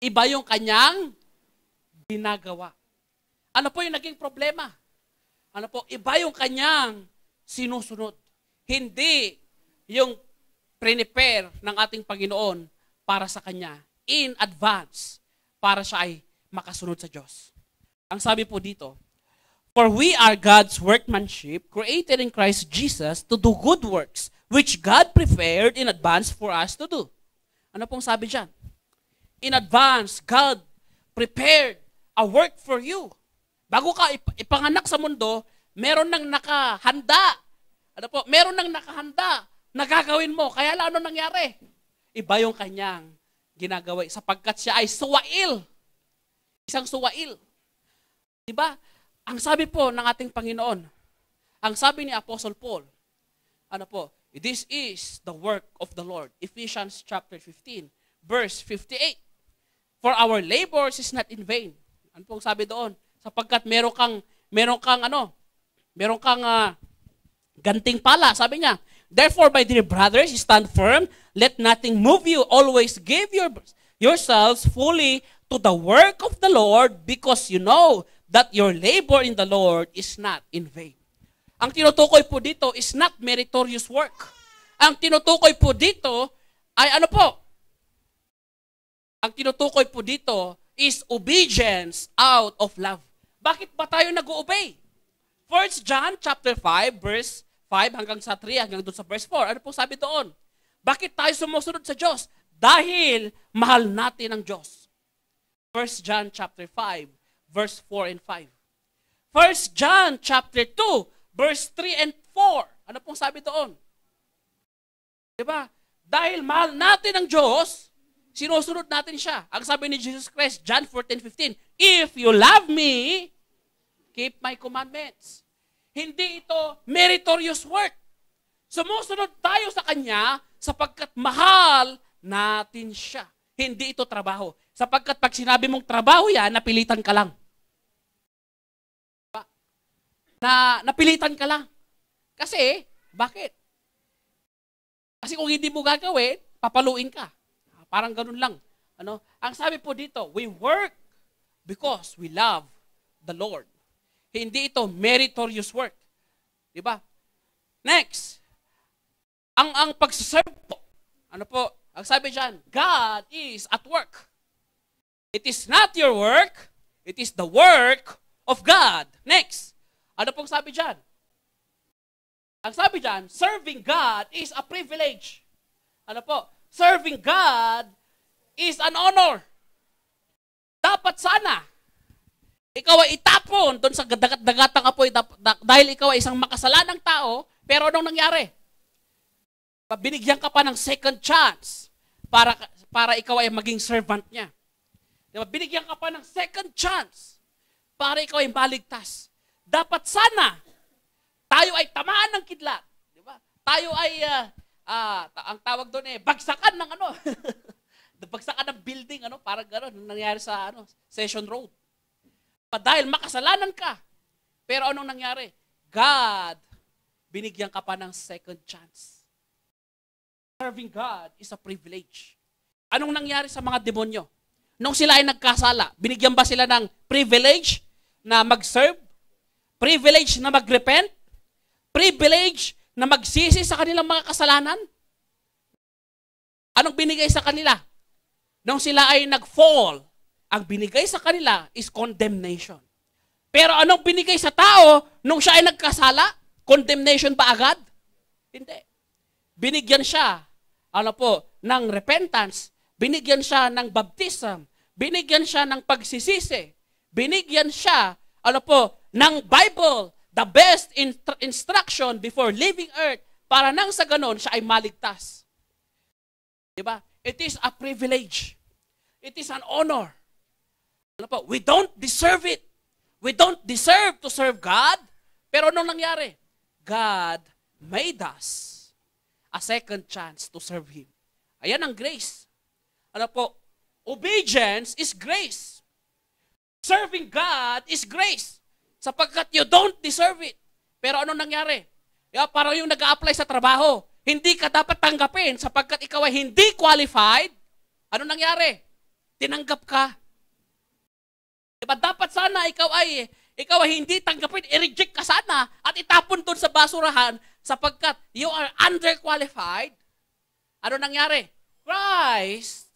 Iba yung kanyang ginagawa. Ano po yung naging problema? Ano po? Iba yung kanyang sinusunod. Hindi yung prepare ng ating Panginoon para sa Kanya in advance para siya ay makasunod sa Diyos. Ang sabi po dito, for we are God's workmanship created in Christ Jesus to do good works which God prepared in advance for us to do. Ano pong sabi dyan? in advance, God prepared a work for you. Bago ka ipanganak sa mundo, meron nang nakahanda. Ano po? Meron nang nakahanda na gagawin mo. Kaya lang ano nangyari? Iba yung kanyang ginagawa sapagkat siya ay suwail. Isang suwail. Diba? Ang sabi po ng ating Panginoon, ang sabi ni Apostle Paul, ano po? This is the work of the Lord. Ephesians chapter 15, verse 58. For our labors is not in vain. Ano pong sabi doon? Sapagkat meron kang ganting pala. Sabi niya, therefore, my dear brothers, stand firm. Let nothing move you. Always give yourselves fully to the work of the Lord because you know that your labor in the Lord is not in vain. Ang tinutukoy po dito is not meritorious work. Ang tinutukoy po dito ay ano po? Ang tinutukoy po dito is obedience out of love. Bakit ba tayo nag-o-obey? 1 John chapter 5 verse 5 hanggang sa 3 hanggang doon sa verse 4. Ano po sabi doon? Bakit tayo sumusunod sa Diyos? Dahil mahal natin ang Diyos. 1 John chapter 5 verse 4 and 5. 1 John chapter 2 verse 3 and 4. Ano pong sabi doon? Diba? Dahil mahal natin ang Diyos, sinusunod natin siya. Ang sabi ni Jesus Christ, John 14:15, if you love me, keep my commandments. Hindi ito meritorious work. Sumusunod tayo sa Kanya sapagkat mahal natin siya. Hindi ito trabaho. Sapagkat pag sinabi mong trabaho yan, napilitan ka lang. Napilitan ka lang. Kasi, bakit? Kasi kung hindi mo gagawin, papaluin ka. Parang ganun lang. Ano? Ang sabi po dito, we work because we love the Lord. Hindi ito meritorious work. Diba? Next, ang pagsaserve po, ano po, ang sabi dyan, God is at work. It is not your work, it is the work of God. Next, ano pong sabi dyan? Ang sabi dyan, serving God is a privilege. Ano po? Serving God is an honor. Dapat sana, ikaw ay itapon doon sa dagat-dagatang apoy dahil ikaw ay isang makasalanang tao, pero anong nangyari? Binigyan ka pa ng second chance para ikaw ay maging servant niya. Diba? Binigyan ka pa ng second chance para ikaw ay maligtas. Dapat sana, tayo ay tamaan ng kidlat. Diba? Tayo ay, ang tawag doon bagsakan ng bagsakan ng building, parang gano'n, nangyari sa Session Road. Dahil makasalanan ka. Pero anong nangyari? God, binigyan ka pa ng second chance. Serving God is a privilege. Anong nangyari sa mga demonyo? Nung sila ay nagkasala, binigyan ba sila ng privilege na mag-serve? Privilege na mag-repent? Privilege na magsisi sa kanilang mga kasalanan? Anong binigay sa kanila? Nung sila ay nag-fall, ang binigay sa kanila is condemnation. Pero anong binigay sa tao nung siya ay nagkasala? Condemnation ba agad? Hindi. Binigyan siya, ng repentance. Binigyan siya ng baptism. Binigyan siya ng pagsisisi. Binigyan siya, ng Bible, the best instruction before leaving earth, para nang sa ganon, siya ay maligtas. Diba? It is a privilege. It is an honor. We don't deserve it. We don't deserve to serve God. Pero anong nangyari? God made us a second chance to serve Him. Ayan ang grace. Obedience is grace. Serving God is grace. Sapagkat you don't deserve it. Pero anong nangyari? Parang yung nag-a-apply sa trabaho, hindi ka dapat tanggapin sapagkat ikaw ay hindi qualified. Anong nangyari? Tinanggap ka. Diba, dapat sana ikaw ay hindi tanggapin, i-reject ka sana at itapon doon sa basurahan sapagkat you are underqualified. Ano nangyari? Christ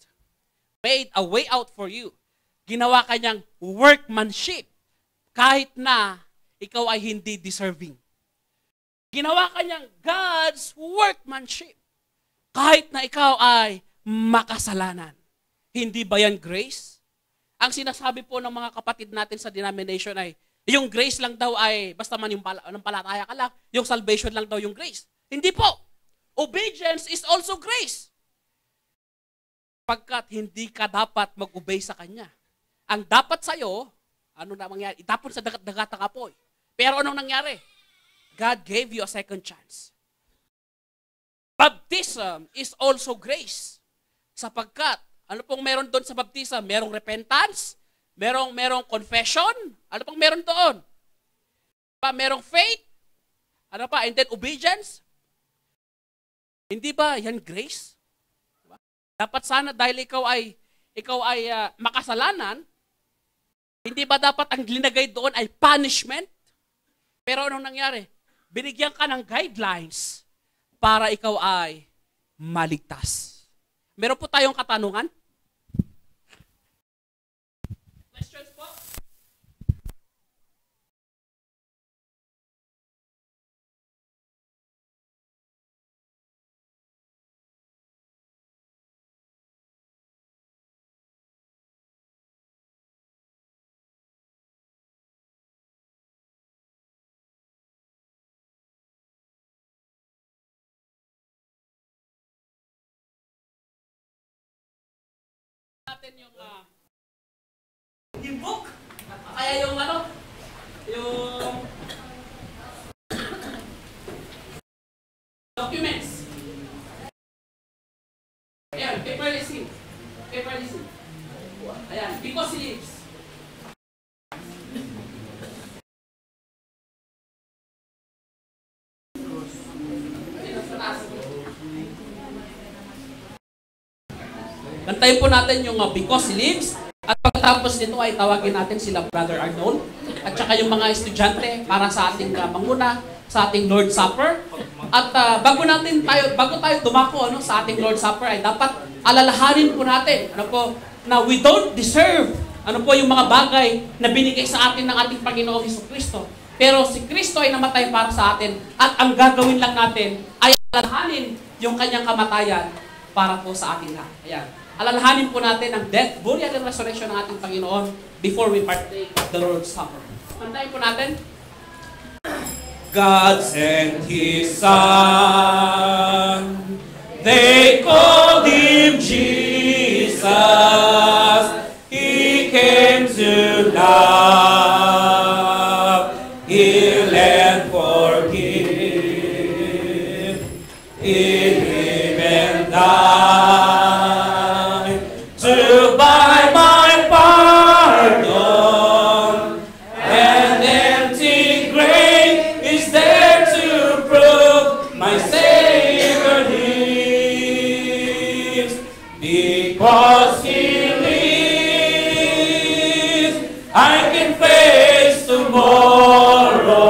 made a way out for you. Ginawa kanyang workmanship kahit na ikaw ay hindi deserving. Ginawa kanyang God's workmanship kahit na ikaw ay makasalanan. Hindi ba yan grace? Ang sinasabi po ng mga kapatid natin sa denomination ay, yung grace lang daw ay, basta mananampalataya ka lang, yung salvation lang daw yung grace. Hindi po. Obedience is also grace. Pagkat hindi ka dapat mag-obey sa Kanya. Ang dapat sa'yo, ano na mangyari? Itapon sa dagat ng apoy. Pero anong nangyari? God gave you a second chance. Baptism is also grace. Sapagkat, ano pong meron doon sa baptism? Merong repentance, merong confession, ano pong meron doon? Merong faith, ano pa, and then obedience. Hindi ba yan grace? Dapat sana dahil ikaw ay makasalanan, hindi ba dapat ang linagay doon ay punishment? Pero anong nangyari? Binigyan ka ng guidelines para ikaw ay maligtas. Meron po tayong katanungan? Questions po? Natin yung book. Kaya yung yung documents. Ayan, paperless. Ayan, because he lives. Kantayin po natin yung because he lives. At pagkatapos nito ay tawagin natin sila Brother Arnold. At saka yung mga estudyante para sa ating manguna, sa ating Lord's Supper. At bago tayo dumako sa ating Lord's Supper ay dapat alalahanin po natin na we don't deserve yung mga bagay na binigay sa atin ng ating Panginoong Jesucristo. Pero si Kristo ay namatay para sa atin at ang gagawin lang natin ay alalahanin yung kanyang kamatayan para po sa atin lahat. Ayan. Alalahanin po natin ang death, burial, and resurrection ng ating Panginoon before we partake of the Lord's Supper. Pantayin po natin. God sent His Son. They called Him Jesus. He came to love, heal, and forgive. He lived and died to buy my pardon. An empty grave is there to prove my Savior lives. Because He lives, I can face tomorrow.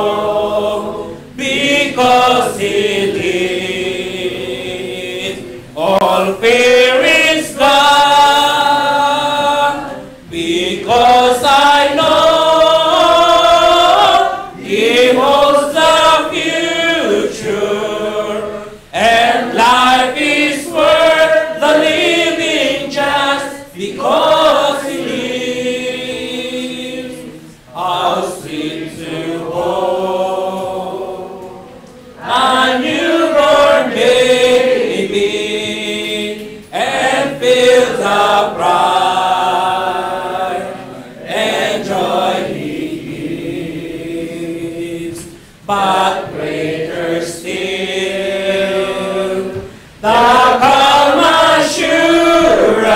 Because He lives, all fear is gone. Because I know He holds the future, and life is worth the living just because He lives. How sweet to hold a newborn baby and feel the pride and joy He gives. But greater still, the calm assurance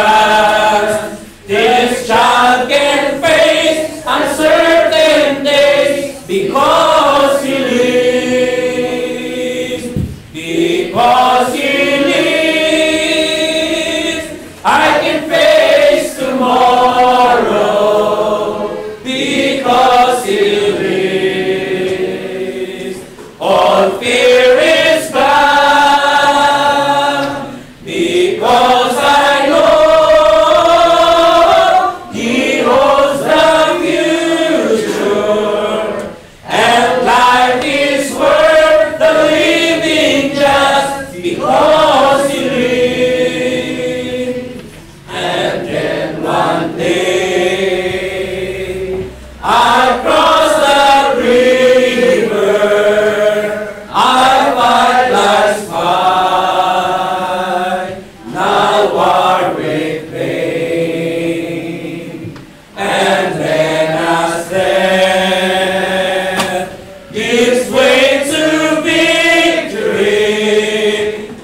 this child can face uncertain days because He lives. Because He lives, I can face tomorrow. Because He lives, all fear is gone. Because I know He holds the future, and life is worth the living just because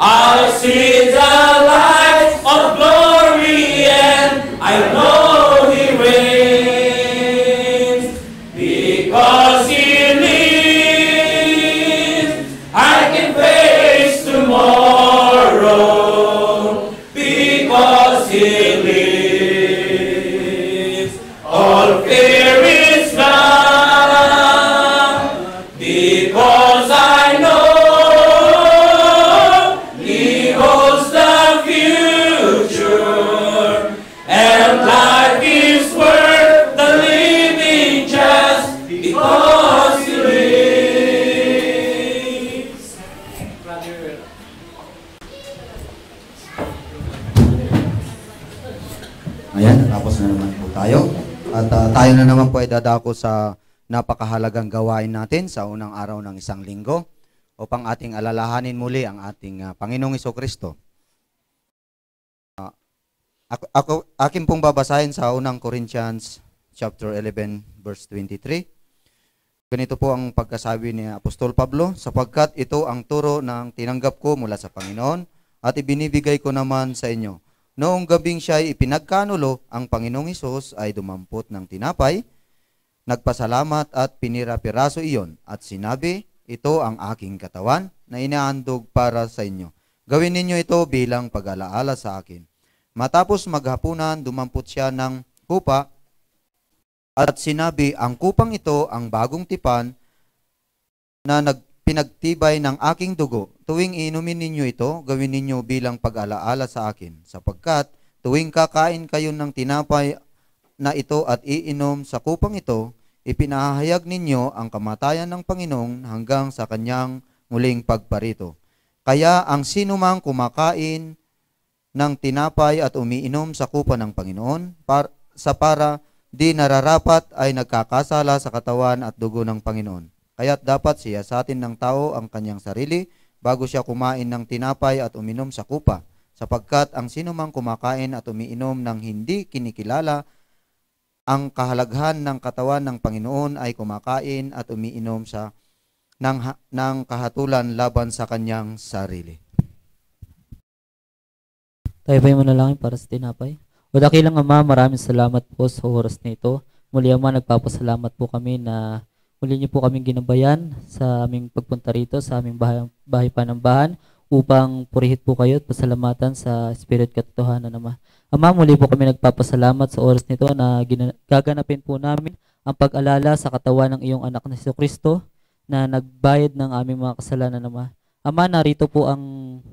I see the light of glory and I know He reigns. Because He lives, I can face tomorrow. Because He lives, all fear is gone. Because I know He holds the future, and life is worth the living just because He lives. Ayan, tapos na naman po tayo. At tayo na naman po ay dadako sa napakahalagang gawain natin sa unang araw ng isang linggo upang ating alalahanin muli ang ating Panginoong Hesukristo. Akin pong babasahin sa unang Corinthians chapter 11 verse 23. Ganito po ang pagkasabi ni Apostol Pablo, sapagkat ito ang turo ng tinanggap ko mula sa Panginoon at ibinibigay ko naman sa inyo. Noong gabing siya'y ipinagkanulo, ang Panginoong Hesus ay dumampot ng tinapay, nagpasalamat at pinira-piraso iyon at sinabi, ito ang aking katawan na inaandog para sa inyo. Gawin ninyo ito bilang pag-alaala sa akin. Matapos maghapunan, dumampot siya ng kupa at sinabi, ang kupang ito ang bagong tipan na pinagtibay ng aking dugo. Tuwing inumin ninyo ito, gawin ninyo bilang pag-alaala sa akin. Sapagkat tuwing kakain kayo ng tinapay na ito at iinom sa kupang ito, ipinahayag ninyo ang kamatayan ng Panginoon hanggang sa kanyang muling pagparito. Kaya ang sinumang kumakain ng tinapay at umiinom sa kupa ng Panginoon para di nararapat ay nagkakasala sa katawan at dugo ng Panginoon. Kaya't dapat siyasatin ng tao ang kanyang sarili bago siya kumain ng tinapay at uminom sa kupa, sapagkat ang sinumang kumakain at umiinom ng hindi kinikilala ang kahalaghan ng katawan ng Panginoon ay kumakain at umiinom ng kahatulan laban sa kanyang sarili. Tayo ba'y manalangin para sa tinapay? O dakilang Ama, maraming salamat po sa oras na ito. Muli Ama, nagpapasalamat po kami na muli niyo po kaming ginabayan sa aming pagpunta rito sa aming bahay panambahan upang purihit po kayo at pasalamatan sa Spirit katotohanan, Ama. Ama, muli po kami nagpapasalamat sa oras nito na gaganapin po namin ang pag-alala sa katawan ng iyong anak na Jesucristo na nagbayad ng aming mga kasalanan, Ama. Ama, narito po ang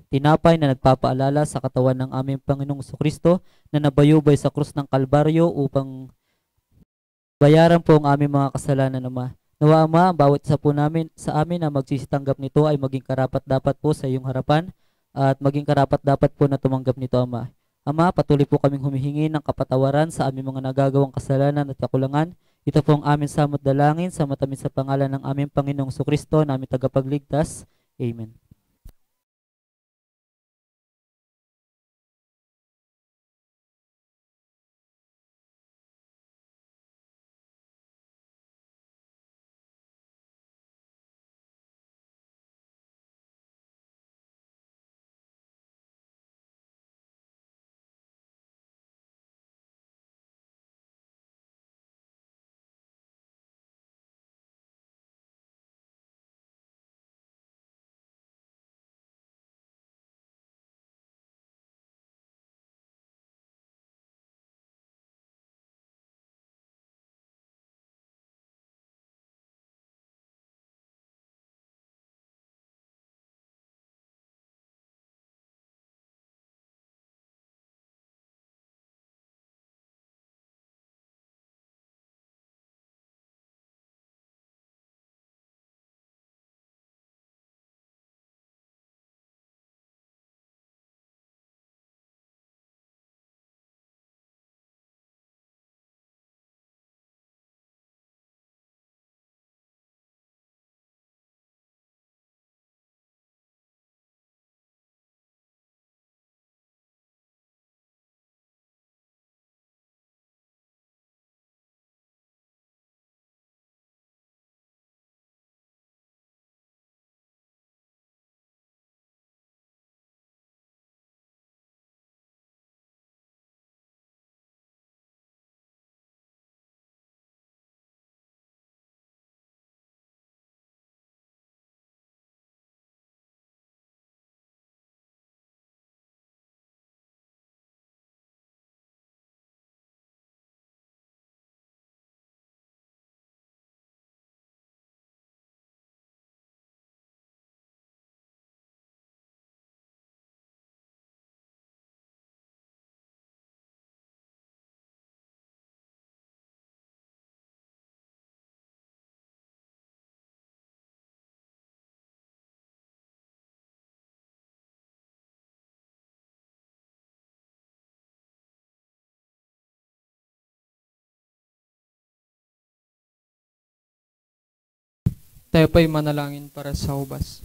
tinapay na nagpapaalala sa katawan ng aming Panginoong Jesucristo na nabayubay sa krus ng Kalbaryo upang bayaran po ang aming mga kasalanan, Ama. Nawa, Ama, bawat isa po namin sa amin na magsisitanggap nito ay maging karapat-dapat po sa iyong harapan at maging karapat-dapat po na tumanggap nito, Ama. Ama, patuloy po kaming humihingi ng kapatawaran sa aming mga nagagawang kasalanan at kakulangan. Ito po ang aming samot dalangin sa matamis sa pangalan ng aming Panginoong Jesucristo na aming tagapagligtas. Amen. Tayo po'y manalangin para sa hubas.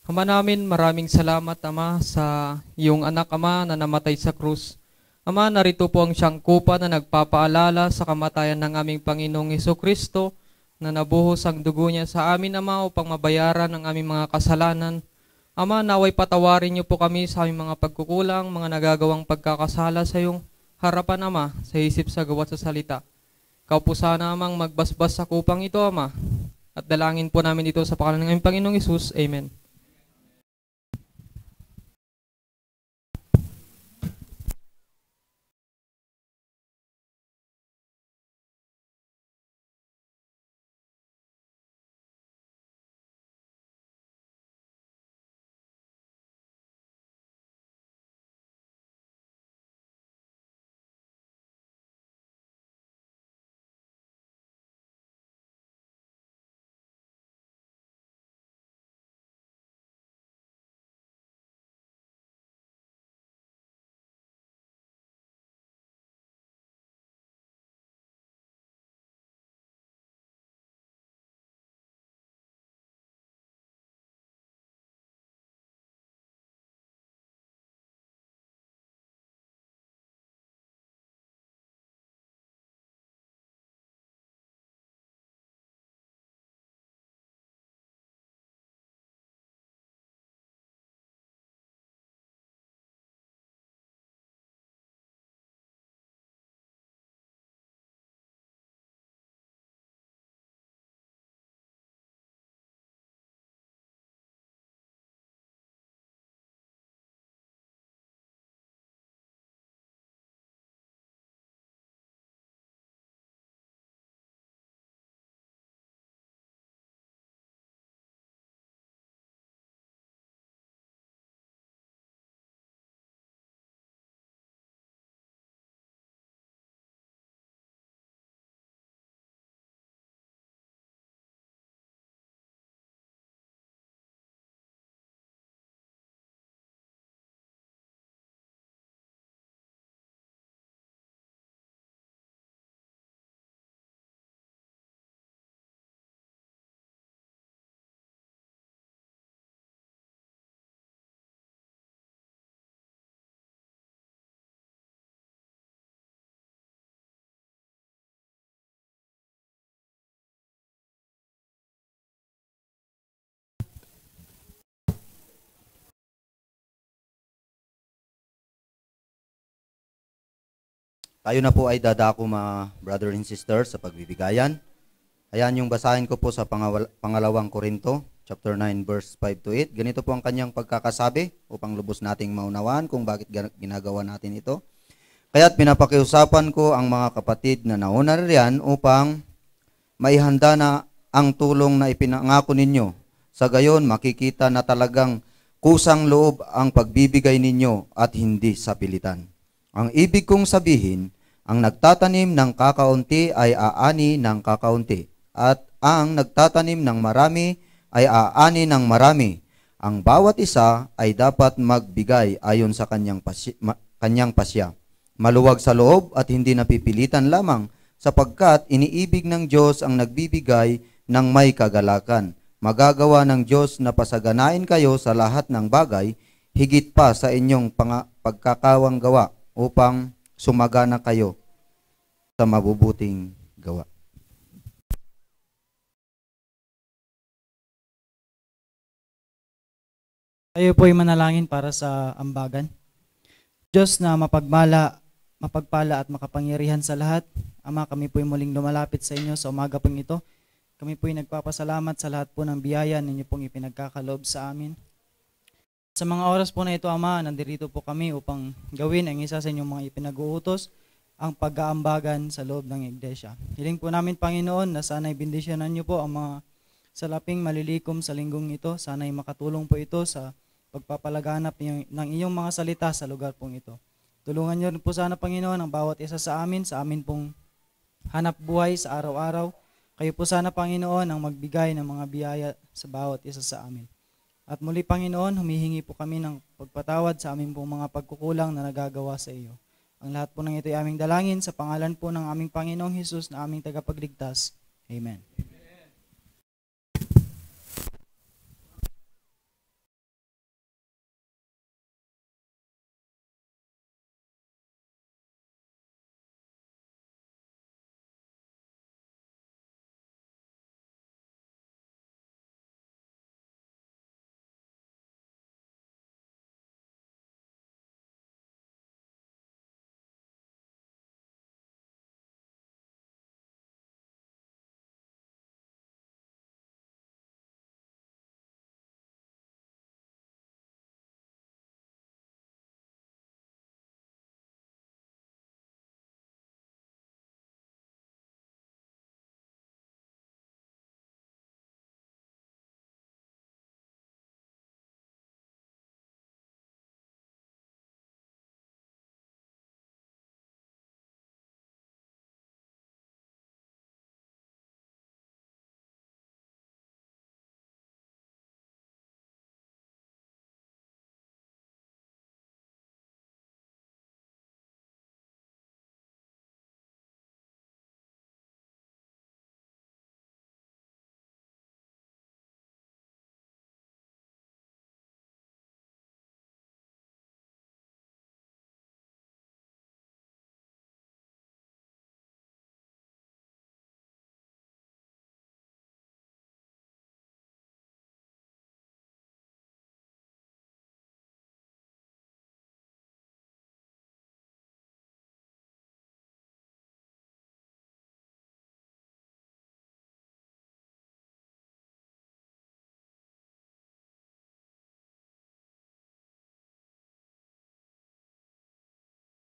Ama namin, maraming salamat, Ama, sa iyong anak, Ama, na namatay sa krus. Ama, narito po ang siyang kupa na nagpapaalala sa kamatayan ng aming Panginoong Hesukristo, na nabuhos ang dugo niya sa amin, Ama, upang mabayaran ang aming mga kasalanan. Ama, naway patawarin niyo po kami sa aming mga pagkukulang, mga nagagawang pagkakasala sa iyong harapan, Ama, sa isip, sa gawa, sa salita. Ikaw po sana, Amang, magbasbas sa kupang ito, Ama. At dalangin po namin ito sa pangalan ng aming Panginoong Hesus. Amen. Tayo na po ay dadako mga brother and sisters sa pagbibigayan. Ayan yung basahin ko po sa pangalawang Korinto, chapter 9, verse 5 to 8. Ganito po ang kanyang pagkakasabi upang lubos nating maunawaan kung bakit ginagawa natin ito. Kaya't pinapakiusapan ko ang mga kapatid na nauna riyan upang maihanda na ang tulong na ipinangako ninyo. Sa gayon, makikita na talagang kusang loob ang pagbibigay ninyo at hindi sa pilitan. Ang ibig kong sabihin, ang nagtatanim ng kakaunti ay aani ng kakaunti, at ang nagtatanim ng marami ay aani ng marami. Ang bawat isa ay dapat magbigay ayon sa kanyang pasya. Maluwag sa loob at hindi napipilitan lamang, sapagkat iniibig ng Diyos ang nagbibigay ng may kagalakan. Magagawa ng Diyos na pasaganain kayo sa lahat ng bagay, higit pa sa inyong pagkakawang gawa, upang sumagana kayo sa mabubuting gawa. Tayo po ay manalangin para sa ambagan. Diyos na mapagpala at makapangyarihan sa lahat, Ama, kami po ay muling lumalapit sa inyo sa umaga pong ito. Kami po ay nagpapasalamat sa lahat po ng biyaya ninyo pong ipinagkakaloob sa amin. Sa mga oras po na ito, Ama, nandirito po kami upang gawin ang isa sa inyong mga ipinag-uutos, ang pag-aambagan sa loob ng iglesia. Hiling po namin, Panginoon, na sana'y bendisyonan niyo po ang mga salaping malilikom sa linggong ito. Sana'y makatulong po ito sa pagpapalaganap ng iyong mga salita sa lugar pong ito. Tulungan niyo po sana, Panginoon, ang bawat isa sa amin pong hanap buhay sa araw-araw. Kayo po sana, Panginoon, ang magbigay ng mga biyaya sa bawat isa sa amin. At muli, Panginoon, humihingi po kami ng pagpatawad sa aming pong mga pagkukulang na nagagawa sa iyo. Ang lahat po ng ito ay aming dalangin sa pangalan po ng aming Panginoong Hesus na aming tagapagligtas. Amen.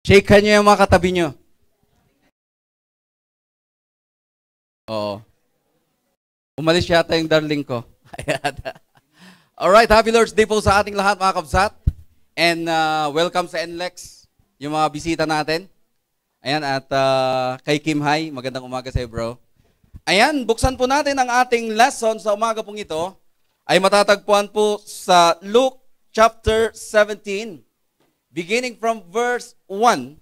Shake niyo yung mga katabi niyo. Oo. Umalis yata yung darling ko. Ayan. Alright, happy Lord's Day po sa ating lahat mga kabsat. And welcome sa NLEX, yung mga bisita natin. Ayan, at kay Kim Hai, magandang umaga sa'yo bro. Ayan, buksan po natin ang ating lesson sa umaga pong ito. Ay matatagpuan po sa Luke chapter 17, beginning from verse 1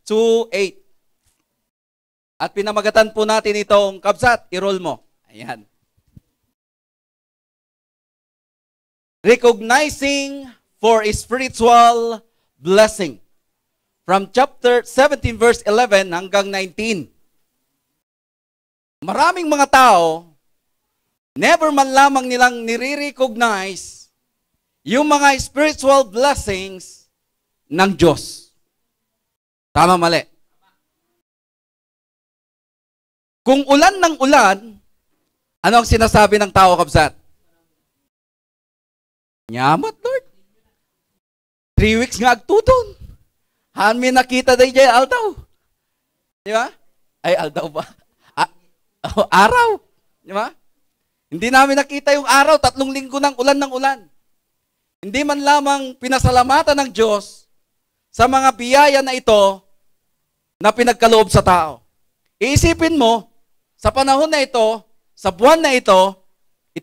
to 8. At pinamagatan po natin itong kabsat, i-roll mo. Ayan. Recognizing for a spiritual blessing. From chapter 17 verse 11 hanggang 19. Maraming mga tao, never man lamang nilang nire-recognize yung mga spiritual blessings ng Diyos. Tama, mali. Kung ulan ng ulan, ano ang sinasabi ng tao, kabsat? Nyamat, Lord. 3 weeks nga agtuton. Han mi nakita day jay aldaw. Di ba? Ay, aldaw ba? Araw. Di ba? Hindi namin nakita yung araw, 3 linggo ng ulan. Hindi man lamang pinasalamatan ng Diyos sa mga biyaya na ito na pinagkaloob sa tao. Iisipin mo, sa panahon na ito, sa buwan na ito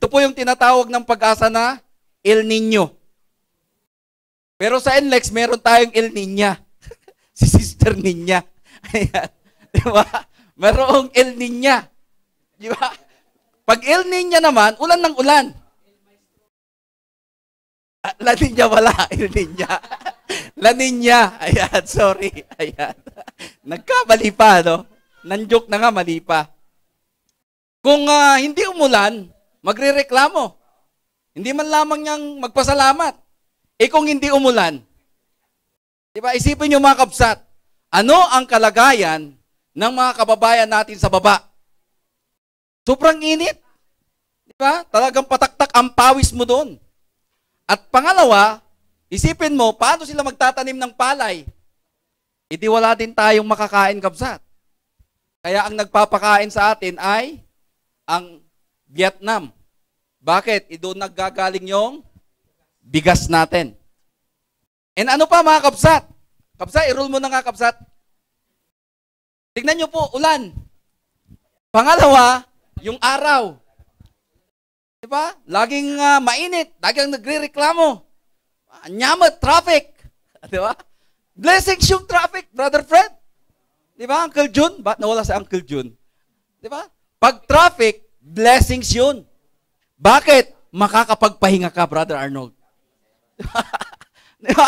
po yung tinatawag ng pag-asa na El Nino. Pero sa NLEX, meron tayong El Niña. Si Sister Niña. Ayan. Di ba? Merong El Niña. Di ba? Pag El Niña naman, ulan ng ulan. La Niña wala. El Niña. La Niña. Ayan, sorry. Ayan. Nagkamali pa, no? Nanjoke na nga, mali pa. Kung hindi umulan, magrereklamo. Hindi man lamang niyang magpasalamat. Kung hindi umulan, diba, isipin niyo mga kabsat, ano ang kalagayan ng mga kababayan natin sa baba? Sobrang init. Diba? Talagang pataktak ang pawis mo doon. At pangalawa, isipin mo, paano sila magtatanim ng palay? Hindi wala din tayong makakain, kabsat. Kaya ang nagpapakain sa atin ay ang Vietnam. Bakit? Doon naggagaling yung bigas natin. And ano pa mga kabsat? Kabsat, i-roll mo na nga kabsat. Tignan nyo po, ulan. Pangalawa, yung araw. Diba? Laging mainit. Laging nagre-reklamo. Nyamat, traffic. Diba? Blessings yung traffic, Brother Fred. Diba, Uncle Jun? Ba't nawala si Uncle Jun? Diba? Pag traffic, blessings yun. Bakit? Makakapagpahinga ka, Brother Arnold. Diba?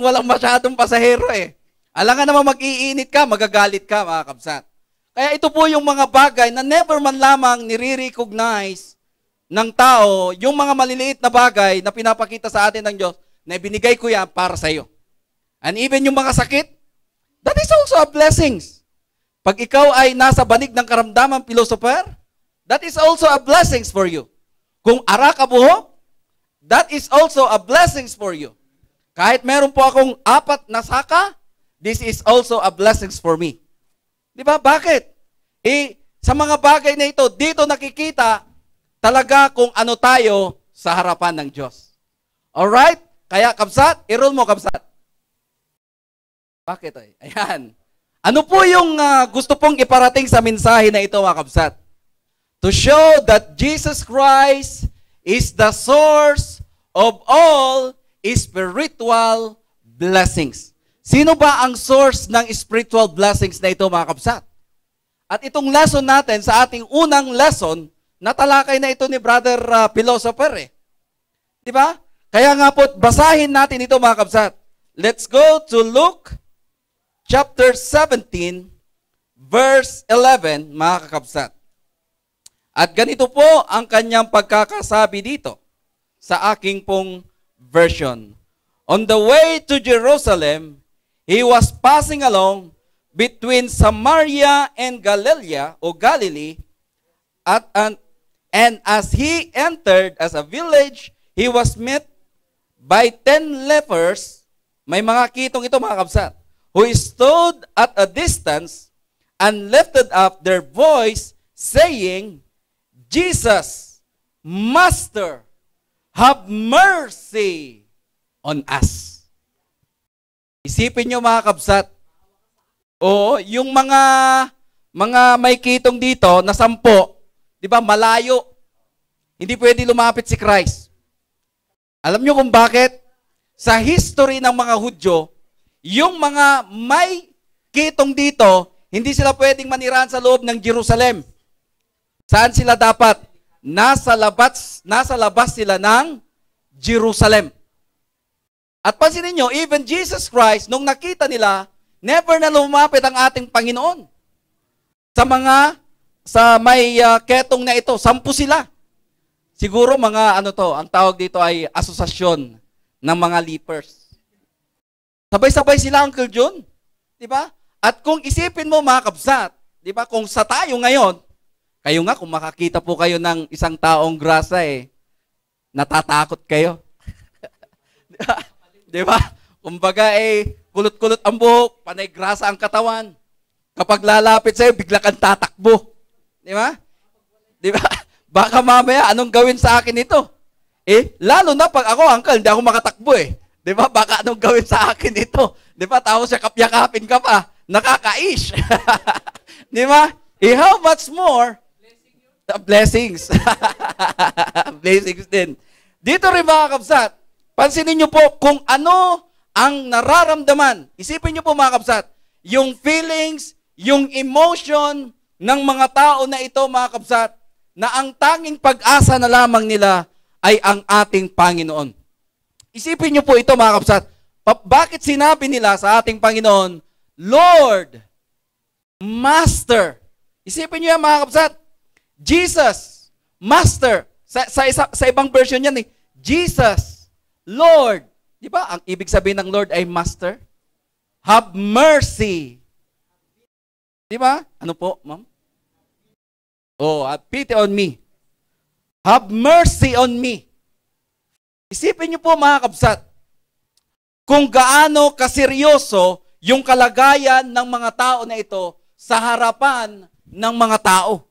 Walang masyadong pasahero eh. Alangan naman mag-iinit ka, magagalit ka, mga kabsat. Kaya ito po yung mga bagay na never man lamang nire-recognize ng tao, yung mga maliliit na bagay na pinapakita sa atin ng Diyos, na binigay ko yan para sa iyo. And even yung mga sakit, that is also a blessings. Pag ikaw ay nasa banig ng karamdaman, philosopher, that is also a blessings for you. Kung ara ka buhok, that is also a blessings for you. Kahit meron po akong 4 na saka, this is also a blessings for me. Di ba? Bakit? Sa mga bagay na ito, dito nakikita talaga kung ano tayo sa harapan ng Diyos. Alright? Kaya, kabsat, i-roll mo, kabsat. Bakit? Ayan. Ano po yung gusto pong iparating sa mensahe na ito, mga kabsat? To show that Jesus Christ is the source of all spiritual blessings. Sino ba ang source ng spiritual blessings na ito, mga kabsat? At itong lesson natin sa ating unang lesson, natalakay na ito ni Brother Philosopher eh. Di ba? Kaya nga po, basahin natin ito, mga kabsat. Let's go to Luke chapter 17, verse 11, mga kakabsat. At ganito po ang kanyang pagkakasabi dito sa aking pong version. On the way to Jerusalem, he was passing along between Samaria and Galilee, and as he entered as a village, he was met by 10 lepers. May mga kitong ito, mga kabsat, who stood at a distance and lifted up their voice, saying, Jesus, Master, have mercy on us. Isipin nyo mga kabsat, o yung mga may kitong dito na 10, di ba, malayo. Hindi pwede lumapit si Christ. Alam nyo kung bakit? Sa history ng mga Hudyo, yung mga may kitong dito, hindi sila pwedeng manirahan sa loob ng Jerusalem. Saan sila dapat? Nasa labas sila ng Jerusalem. At pansinin nyo, even Jesus Christ, nung nakita nila, never na lumapit ang ating Panginoon. Sa may ketong na ito, 10 sila. Siguro mga ang tawag dito ay asosasyon ng mga lepers. Sabay-sabay sila, Uncle John. Di ba? At kung isipin mo mga kabsat, di ba, kung sa tayo ngayon, kayo nga, kung makakita po kayo ng isang taong grasa natatakot kayo. Di ba? Kumbaga kulot-kulot ang buhok, panay grasa ang katawan. Kapag lalapit sa'yo, bigla kang tatakbo. Di ba? Di ba? Baka mamaya, anong gawin sa akin ito? Lalo na pag ako, Uncle, hindi ako makatakbo Di ba? Baka anong gawin sa akin ito? Di ba? Tapos yakap-yakapin ka pa. Nakakaish. Di ba? How much more? Blessings. Blessings din. Dito rin mga kabsat, pansinin nyo po kung ano ang nararamdaman. Isipin nyo po mga kabsat, yung feelings, yung emotion ng mga tao na ito mga kabsat, na ang tanging pag-asa na lamang nila ay ang ating Panginoon. Isipin nyo po ito mga kabsat, bakit sinabi nila sa ating Panginoon, Lord, Master. Isipin nyo yan mga kabsat, Jesus, Master. Sa ibang version yan Jesus, Lord. Di ba? Ang ibig sabihin ng Lord ay Master. Have mercy. Di ba? Ano po, ma'am? Have pity on me. Have mercy on me. Isipin niyo po mga kabsat, kung gaano kaseryoso yung kalagayan ng mga tao na ito sa harapan ng mga tao.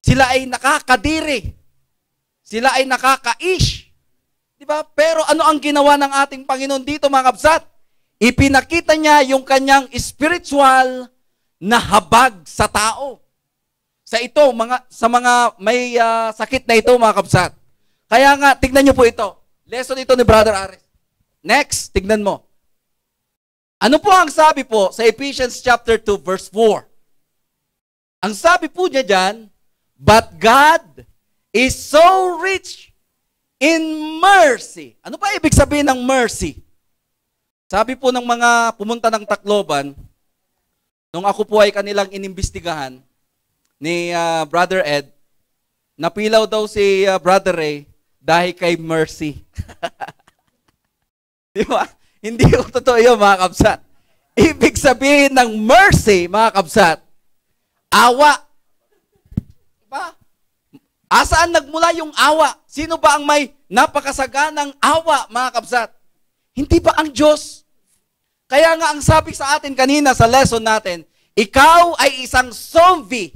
Sila ay nakakadiri. Sila ay nakakaish. Di ba? Pero ano ang ginawa ng ating Panginoon dito mga kabsat? Ipinakita niya yung kanyang spiritual na habag sa tao. Sa mga may sakit na ito mga kabsat. Kaya nga, tignan niyo po ito. Lesson ito ni Brother Ares. Next, tignan mo. Ano po ang sabi po sa Ephesians chapter 2 verse 4? Ang sabi po niya dyan, but God is so rich in mercy. Ano pa ibig sabihin ng mercy? Sabi po ng mga pumunta ng Tacloban, nung ako po ay kanilang inimbestigahan ni Brother Ed, napilaw daw si Brother Ray dahil kay mercy. Di ba? Hindi ko totoo yun, mga kabsat. Ibig sabihin ng mercy, mga kabsat, awa. Diba? Asaan nagmula yung awa? Sino ba ang may napakasaganang awa, mga kabsat? Hindi ba ang Diyos? Kaya nga ang sabi sa atin kanina sa lesson natin, ikaw ay isang zombie.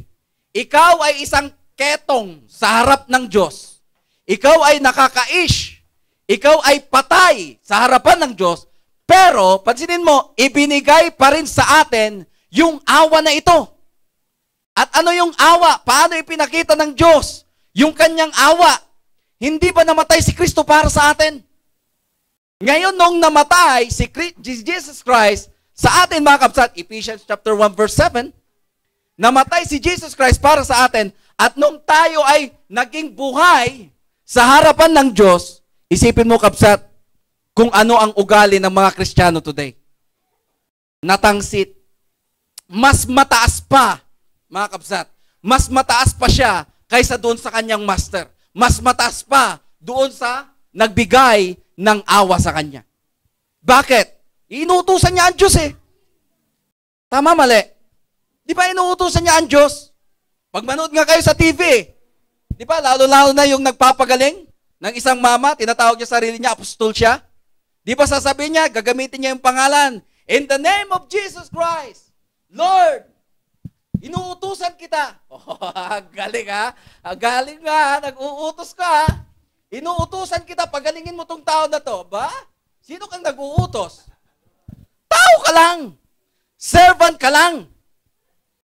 Ikaw ay isang ketong sa harap ng Diyos. Ikaw ay nakakaish. Ikaw ay patay sa harapan ng Diyos. Pero, pansinin mo, ibinigay pa rin sa atin yung awa na ito. At ano yung awa? Paano ipinakita ng Diyos yung kanyang awa? Hindi ba namatay si Kristo para sa atin? Ngayon, nung namatay si Jesus Christ sa atin, mga kabsat, Ephesians chapter 1 verse 7, namatay si Jesus Christ para sa atin, at nung tayo ay naging buhay sa harapan ng Diyos, isipin mo, kabsat, kung ano ang ugali ng mga Kristiyano today. Natangsit. Mas mataas pa, mga kabsat. Mas mataas pa siya kaysa doon sa kanyang master. Mas mataas pa doon sa nagbigay ng awa sa kanya. Bakit? Inuutusan niya ang Diyos Tama, mali? Di ba inuutusan niya ang Diyos? Pag manood nga kayo sa TV, di ba, lalo-lalo na yung nagpapagaling ng isang mama, tinatawag niya sarili niya, apostol siya. Di ba sasabihin niya, gagamitin niya yung pangalan, In the name of Jesus Christ, Lord, inuutusan kita. Oh, galing ha? Galing nga, nag-uutos ka ha? Inuutusan kita, pagalingin mo tong tao na to. Ba? Sino kang nag-uutos? Tao ka lang. Servant ka lang.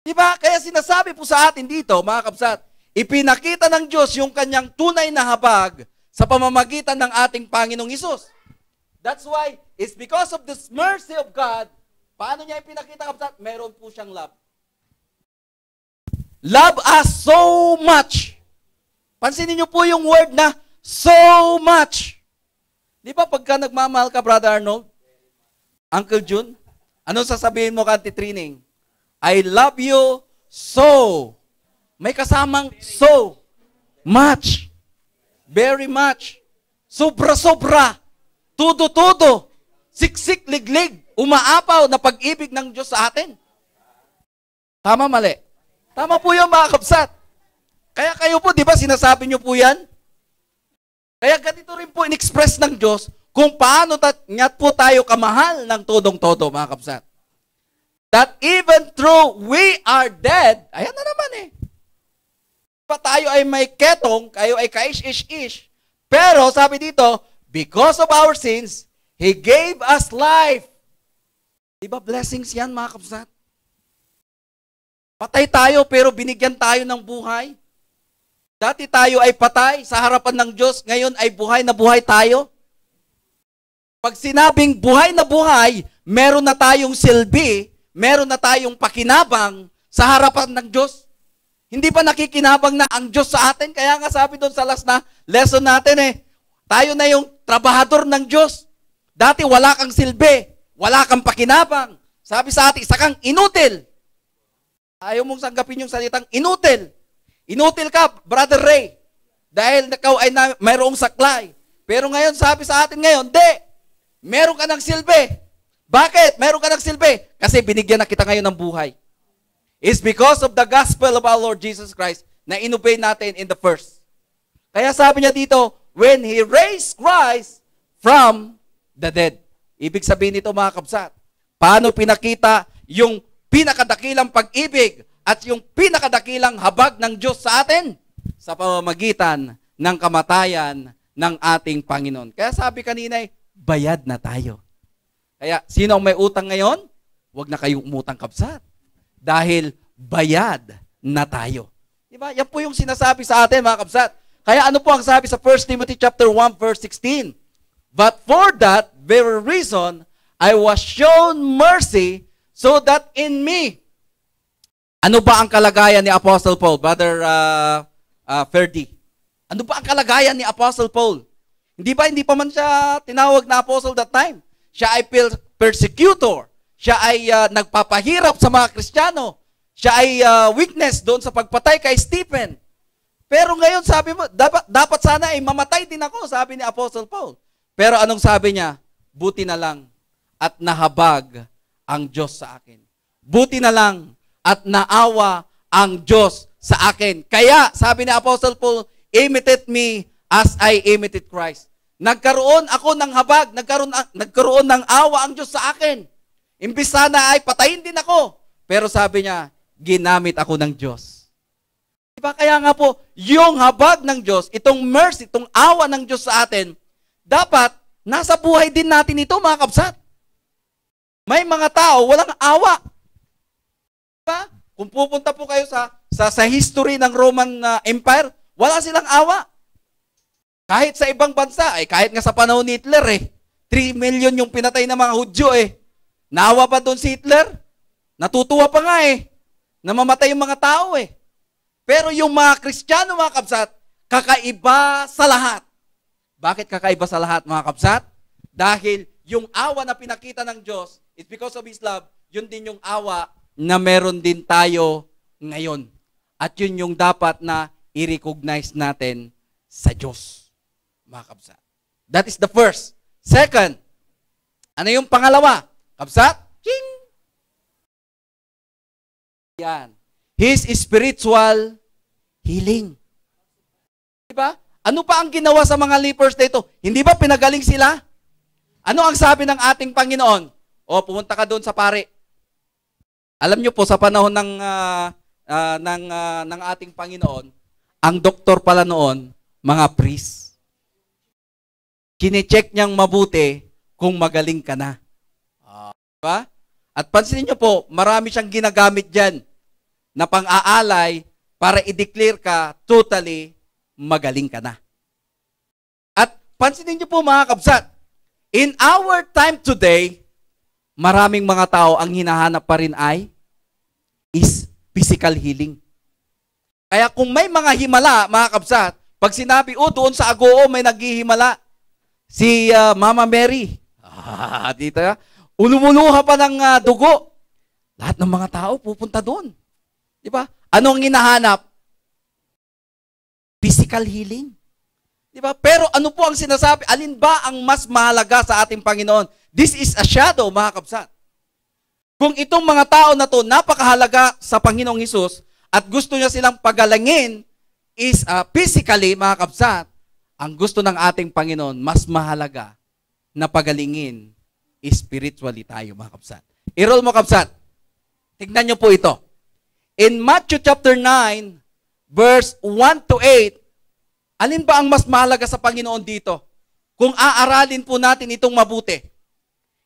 Diba? Kaya sinasabi po sa atin dito, mga kabsat, ipinakita ng Diyos yung kanyang tunay na habag sa pamamagitan ng ating Panginoong Hesus. That's why, it's because of this mercy of God, paano niya ipinakita, kabsat? Meron po siyang love. Love us so much. Pansinin niyo po yung word na so much. Di ba pagka nagmamahal ka, Brother Arnold? Uncle June? Ano sasabihin mo kanti training? I love you so. May kasamang so much. Very much. Sobra-sobra. Tudo-tudo. Siksik, liglig. Umaapaw na pag-ibig ng Diyos sa atin. Tama, mali? Tama po yun, mga kabsat. Kaya kayo po, di ba, sinasabi nyo po yan? Kaya ganito rin po in-express ng Diyos kung paano niya po tayo kamahal ng todong-todo, mga kabsat. That even though we are dead, ayan na naman eh. Pa tayo ay may ketong, kayo ay kaish-ish-ish. Pero sabi dito, because of our sins, He gave us life. Diba blessings yan, mga kabsat? Patay tayo pero binigyan tayo ng buhay. Dati tayo ay patay sa harapan ng Diyos, ngayon ay buhay na buhay tayo. Pag sinabing buhay na buhay, meron na tayong silbi, meron na tayong pakinabang sa harapan ng Diyos. Hindi pa nakikinabang na ang Diyos sa atin. Kaya nga sabi doon sa last na lesson natin tayo na yung trabahador ng Diyos. Dati wala kang silbi, wala kang pakinabang. Sabi sa atin, isa kang inutil. Ayaw mong sanggapin yung salitang inutil. Inutil ka, Brother Ray, dahil ikaw ay mayroong saklay. Pero ngayon, sabi sa atin ngayon, meron ka ng silbi. Bakit? Meron ka ng silbi. Kasi binigyan na kita ngayon ng buhay. It's because of the gospel of our Lord Jesus Christ na inobey natin in the first. Kaya sabi niya dito, when He raised Christ from the dead. Ibig sabihin nito, mga kabsat, paano pinakita yung pinakadakilang pag-ibig at yung pinakadakilang habag ng Diyos sa atin? Sa pamamagitan ng kamatayan ng ating Panginoon. Kaya sabi kanina, bayad na tayo. Kaya sino ang may utang ngayon? Huwag na kayong umutang, kabsat. Dahil bayad na tayo. Diba? Yan po yung sinasabi sa atin, mga kabsat. Kaya ano po ang sabi sa 1 Timothy chapter 1 verse 16? But for that very reason, I was shown mercy so that in me. Ano ba ang kalagayan ni Apostle Paul, Brother Ferdy? Ano ba ang kalagayan ni Apostle Paul? Hindi pa man siya tinawag na apostle that time. Siya ay persecutor. Siya ay nagpapahirap sa mga Kristiyano. Siya ay witness doon sa pagpatay kay Stephen. Pero ngayon sabi mo, dapat sana ay mamatay din ako, sabi ni Apostle Paul. Pero anong sabi niya? Buti na lang at nahabag ang Diyos sa akin. Buti na lang at naawa ang Diyos sa akin. Kaya, sabi ni Apostle Paul, imitate me as I imitate Christ. Nagkaroon ako ng habag, nagkaroon ng awa ang Diyos sa akin. Imbis sana ay patayin din ako. Pero sabi niya, ginamit ako ng Diyos. Diba? Kaya nga po, yung habag ng Diyos, itong mercy, itong awa ng Diyos sa atin, dapat nasa buhay din natin ito, mga kabsat. May mga tao, walang awa. Diba? Kung pupunta po kayo sa history ng Roman Empire, wala silang awa. Kahit sa ibang bansa, kahit nga sa panahon ni Hitler, 3 million yung pinatay ng mga Hudyo Naawa pa doon si Hitler? Natutuwa pa nga namamatay yung mga tao Pero yung mga Kristiyano, mga kabsat, kakaiba sa lahat. Bakit kakaiba sa lahat, mga kabsat? Dahil yung awa na pinakita ng Diyos, it's because of His love, yun din yung awa na meron din tayo ngayon. At yun yung dapat na i-recognize natin sa Diyos, mga kabsat. That is the first. Second, ano yung pangalawa? Kabsat? Ching! Yan. His spiritual healing. Diba? Ano pa ang ginawa sa mga lepers na ito? Hindi ba pinagaling sila? Ano ang sabi ng ating Panginoon? O pumunta ka doon sa pare. Alam niyo po sa panahon ng ating Panginoon, ang doktor pala noon, mga priest. Kine-check niyang mabuti kung magaling ka na. Diba? At pansinin niyo po, marami siyang ginagamit diyan na pang-aalay para i-declare ka totally magaling ka na. At pansinin niyo po mga kabsat, in our time today, maraming mga tao ang hinahanap pa rin is physical healing. Kaya kung may mga himala, mga kabsat, pag sinabi, doon sa Agoo may naghihimala, si Mama Mary, dito, ulumuluha pa ng dugo. Lahat ng mga tao pupunta doon. Di ba? Anong hinahanap? Physical healing. Di ba? Pero ano po ang sinasabi? Alin ba ang mas mahalaga sa ating Panginoon? This is a shadow, mga kabsat. Kung itong mga tao na to napakahalaga sa Panginoong Hesus at gusto niya silang pagalangin is physically, mga kabsat, ang gusto ng ating Panginoon, mas mahalaga na pagalingin spiritually tayo, mga kabsat. I-roll mo, kabsat. Tignan niyo po ito. In Matthew chapter 9, verse 1 to 8, alin ba ang mas mahalaga sa Panginoon dito? Kung aaralin po natin itong mabuti.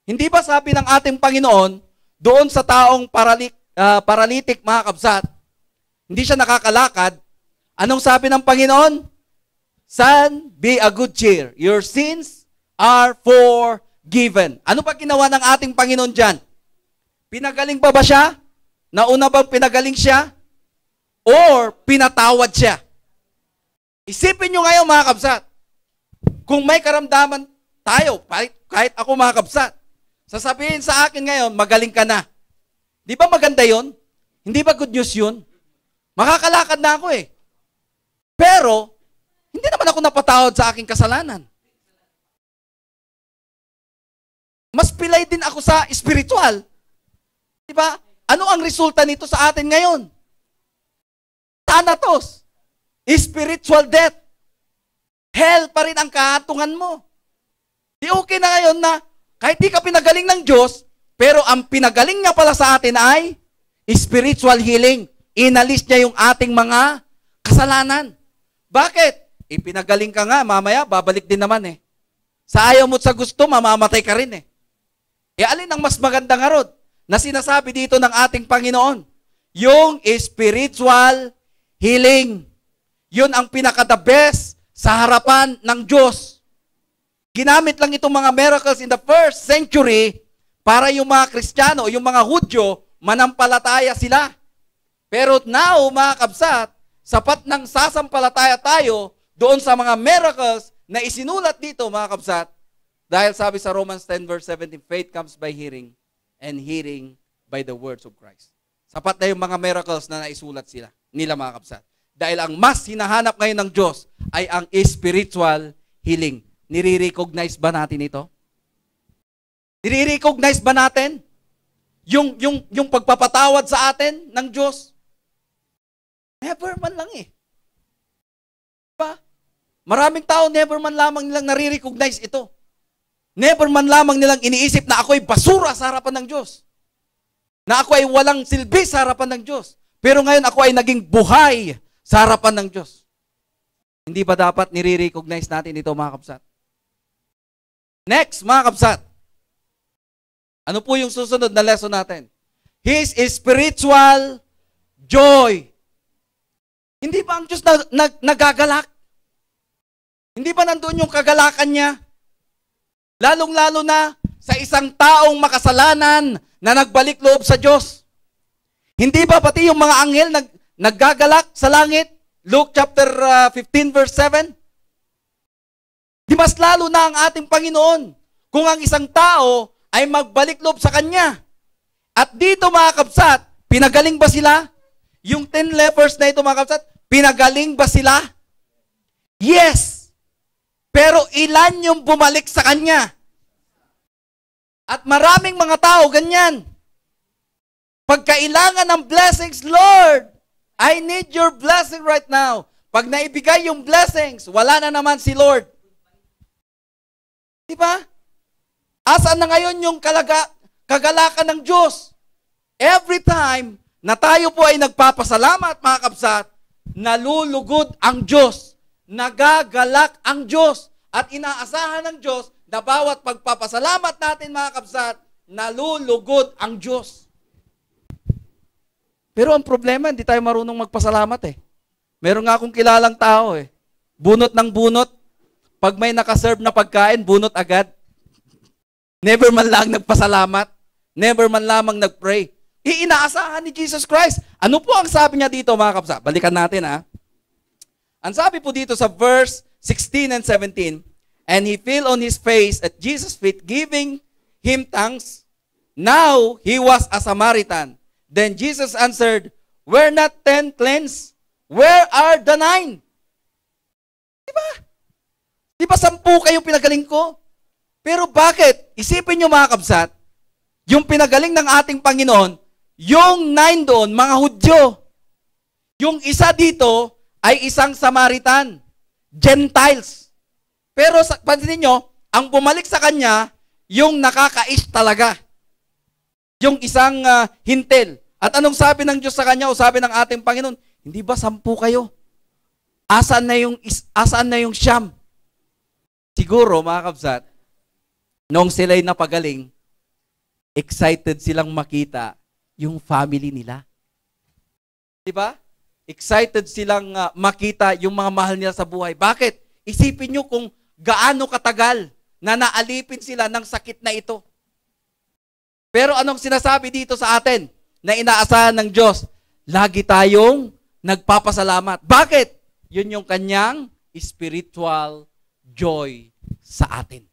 Hindi ba sabi ng ating Panginoon, doon sa taong paralytic, mga kabsat, hindi siya nakakalakad, anong sabi ng Panginoon? Son, be a good cheer. Your sins are forgiven. Ano pa ginawa ng ating Panginoon dyan? Pinagaling ba siya? Nauna bang pinagaling siya? Or pinatawad siya? Isipin nyo ngayon, mga kabsat, kung may karamdaman tayo, kahit ako, mga kabsat, sasabihin sa akin ngayon, magaling ka na. Di ba maganda yon? Hindi ba good news yun? Makakalakad na ako eh. Pero, hindi naman ako napatawad sa aking kasalanan. Mas pilay din ako sa spiritual. Di ba? Ano ang resulta nito sa atin ngayon? Thanatos. Spiritual death. Hell pa rin ang kahatungan mo. Di okay na ngayon na kahit di ka pinagaling ng Diyos, pero ang pinagaling niya pala sa atin ay spiritual healing. Inalis niya yung ating mga kasalanan. Bakit? Ipinagaling ka nga, mamaya babalik din naman eh. Sa ayaw mo't sa gusto, mamamatay ka rin eh. Alin ang mas maganda nga rod na sinasabi dito ng ating Panginoon? Yung spiritual healing. Yun ang pinaka-the best sa harapan ng Diyos. Ginamit lang itong mga miracles in the first century para yung mga Kristiyano, yung mga Hudyo, manampalataya sila. Pero now, mga kabsat, sapat ng sasampalataya tayo doon sa mga miracles na isinulat dito, mga kabsat, dahil sabi sa Romans 10 verse 17, faith comes by hearing, and hearing by the words of Christ. Sapat na yung mga miracles na naisulat nila, mga kabsat. Dahil ang mas hinahanap ngayon ng Diyos ay ang spiritual healing. Nire-recognize ba natin ito? Nire-recognize ba natin yung pagpapatawad sa atin ng Diyos? Never man lang eh. Diba? Maraming tao, never man lamang nilang nare-recognize ito. Never man lamang nilang iniisip na ako ay basura sa harapan ng Diyos. Na ako ay walang silbi sa harapan ng Diyos. Pero ngayon ako ay naging buhay sa harapan ng Diyos. Hindi ba dapat nire-recognize natin ito, mga kabsat? Next, mga kabsat. Ano po yung susunod na lesson natin? His spiritual joy. Hindi ba ang Diyos nagagalak? Hindi ba nandun yung kagalakan niya? Lalong-lalo na sa isang taong makasalanan na nagbalik loob sa Diyos. Hindi ba pati yung mga anghel naggagalak sa langit? Luke chapter 15 verse 7. Di mas lalo na ang ating Panginoon kung ang isang tao ay magbalik loob sa Kanya. At dito, mga kabsat, pinagaling ba sila? Yung 10 lepers na ito, mga kabsat, pinagaling ba sila? Yes! Pero ilan yung bumalik sa Kanya? At maraming mga tao ganyan. Pagkailangan ng blessings, Lord, I need your blessing right now. Pag naibigay yung blessings, wala na naman si Lord. Diba? Asaan na ngayon yung kagalakan ng Diyos. Every time na tayo po ay nagpapasalamat, mga kabsat, nalulugod ang Diyos, nagagalak ang Diyos, at inaasahan ng Diyos na bawat pagpapasalamat natin, mga kabsat, nalulugod ang Diyos. Pero ang problema, hindi tayo marunong magpasalamat eh. Meron nga akong kilalang tao eh. Bunot ng bunot. Pag may nakaserve na pagkain, bunot agad. Never man lang nagpasalamat. Never man lamang nagpray. Inaasahan ni Jesus Christ. Ano po ang sabi niya dito, mga kapsa? Balikan natin ha. Ang sabi po dito sa verse 16 and 17, and he fell on his face at Jesus' feet, giving him thanks. Now he was a Samaritan. Then Jesus answered, were not 10 cleansed? Where are the 9? Diba? Diba 10 kayong pinagaling ko? Pero bakit? Isipin nyo, mga kabsat, yung pinagaling ng ating Panginoon, yung 9 doon, mga Hudyo. Yung isa dito ay isang Samaritan, Gentiles. Pero pansinin nyo, ang bumalik sa kanya, yung nakakais talaga. Yung isang hintil. At anong sabi ng Diyos sa kanya o sabi ng ating Panginoon? Hindi ba 10 kayo? Asaan na yung siyam? Siguro, mga kabsat, noong sila'y napagaling, excited silang makita yung family nila. Diba? Excited silang makita yung mga mahal nila sa buhay. Bakit? Isipin nyo kung gaano katagal na naalipin sila ng sakit na ito. Pero anong sinasabi dito sa atin na inaasahan ng Diyos? Lagi tayong nagpapasalamat. Bakit? Yun yung kanyang spiritual joy sa atin.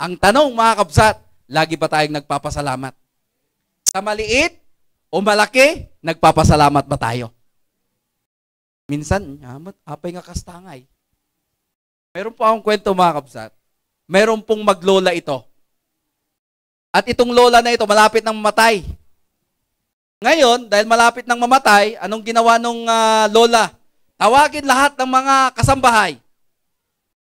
Ang tanong, mga kabsat, lagi ba tayong nagpapasalamat? Sa maliit o malaki, nagpapasalamat ba tayo? Minsan, apay nga kastangay. Meron po akong kwento, mga kabsat. Meron pong maglola ito. At itong lola na ito, malapit nang mamatay. Ngayon, dahil malapit nang mamatay, anong ginawa nung lola? Tawagin lahat ng mga kasambahay.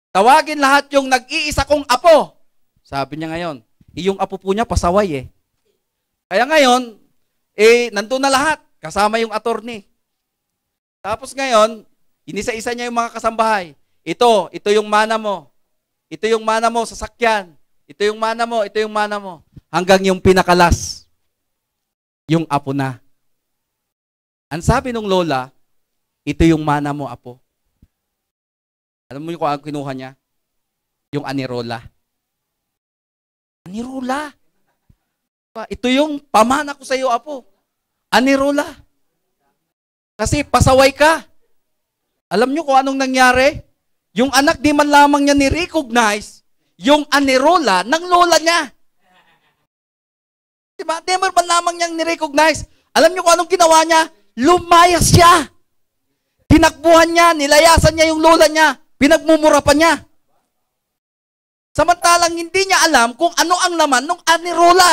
Tawagin lahat yung nag-iisa kong apo. Sabi niya ngayon, yung apo po niya pasaway eh. Kaya ngayon, nandun na lahat, kasama yung attorney. Tapos ngayon, inisa-isa niya yung mga kasambahay. Ito yung mana mo. Ito yung mana mo sa sakyan. Ito yung mana mo, ito yung mana mo. Hanggang yung pinakalas, yung apo na. Ang sabi ng lola, ito yung mana mo, apo. Alam mo yung kung ang kinuha niya? Yung anirola. Anirola. Ito yung pamana ko sa iyo, apo. Anirola. Kasi pasaway ka. Alam niyo kung anong nangyari? Yung anak di man lamang niya ni-recognize yung anirola ng lola niya. Diba? Di man lamang niyang ni-recognize. Alam niyo kung anong ginawa niya? Lumayas siya. Tinakbuhan niya, nilayasan niya yung lola niya. Pinagmumura pa niya. Samantalang hindi niya alam kung ano ang laman ng anirola.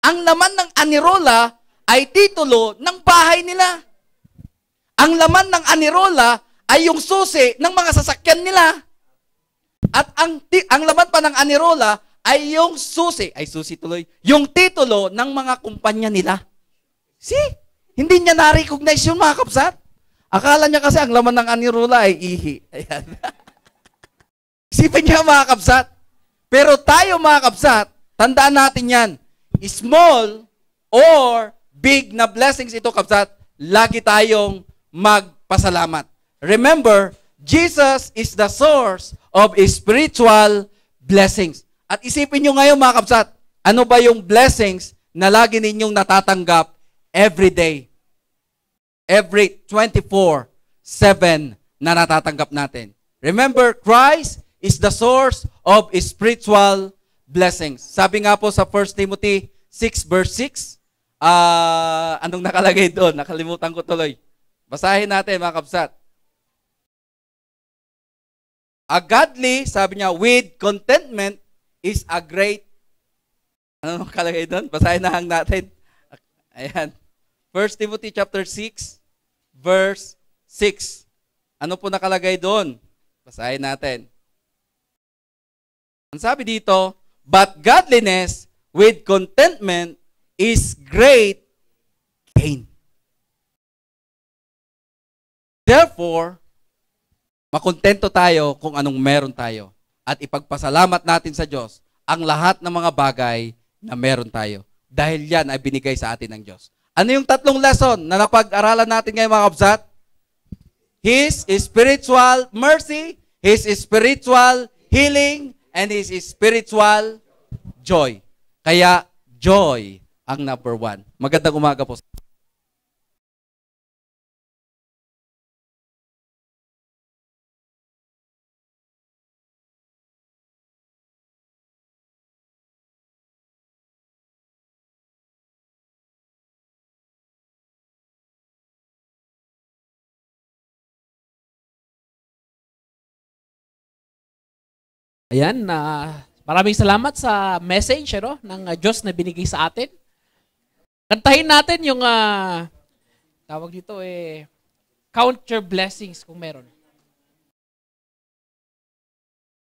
Ang laman ng anirola ay titulo ng bahay nila. Ang laman ng anirola ay yung susi ng mga sasakyan nila. At ang laman pa ng anirola ay yung yung titulo ng mga kumpanya nila. See? Hindi niya na-recognize yung mga kapsat. Akala niya kasi ang laman ng anirola ay ihi. Ayan. Isipin niya, mga kapsat. Pero tayo, mga kapsat, tandaan natin yan. Small or big na blessings ito, kapsat, lagi tayong magpasalamat. Remember, Jesus is the source of spiritual blessings. At isipin nyo ngayon, mga kapsat, ano ba yung blessings na lagi ninyong natatanggap every day? Every 24/7 na natatanggap natin. Remember, Christ is the source of spiritual blessings. Sabi nga po sa 1 Timothy 6 verse 6, anong nakalagay doon? Nakalimutan ko tuloy. Basahin natin, mga kapsat. A godly, sabi niya, with contentment is a great, ano nakalagay doon? Basahin na hang natin. Ayan. 1 Timothy chapter 6, verse 6. Ano po nakalagay doon? Basahin natin. Ang sabi dito, but godliness with contentment is great gain. Therefore, makontento tayo kung anong meron tayo at ipagpasalamat natin sa Diyos ang lahat ng mga bagay na meron tayo. Dahil yan ay binigay sa atin ng Diyos. Ano yung tatlong lesson na napag-aralan natin ngayon mga kabsat? His spiritual mercy, His spiritual healing, and His spiritual joy. Kaya, joy ang number one. Magandang umaga po. Ayan, maraming salamat sa message ng Diyos na binigay sa atin. Kantahin natin yung tawag dito count your blessings kung meron.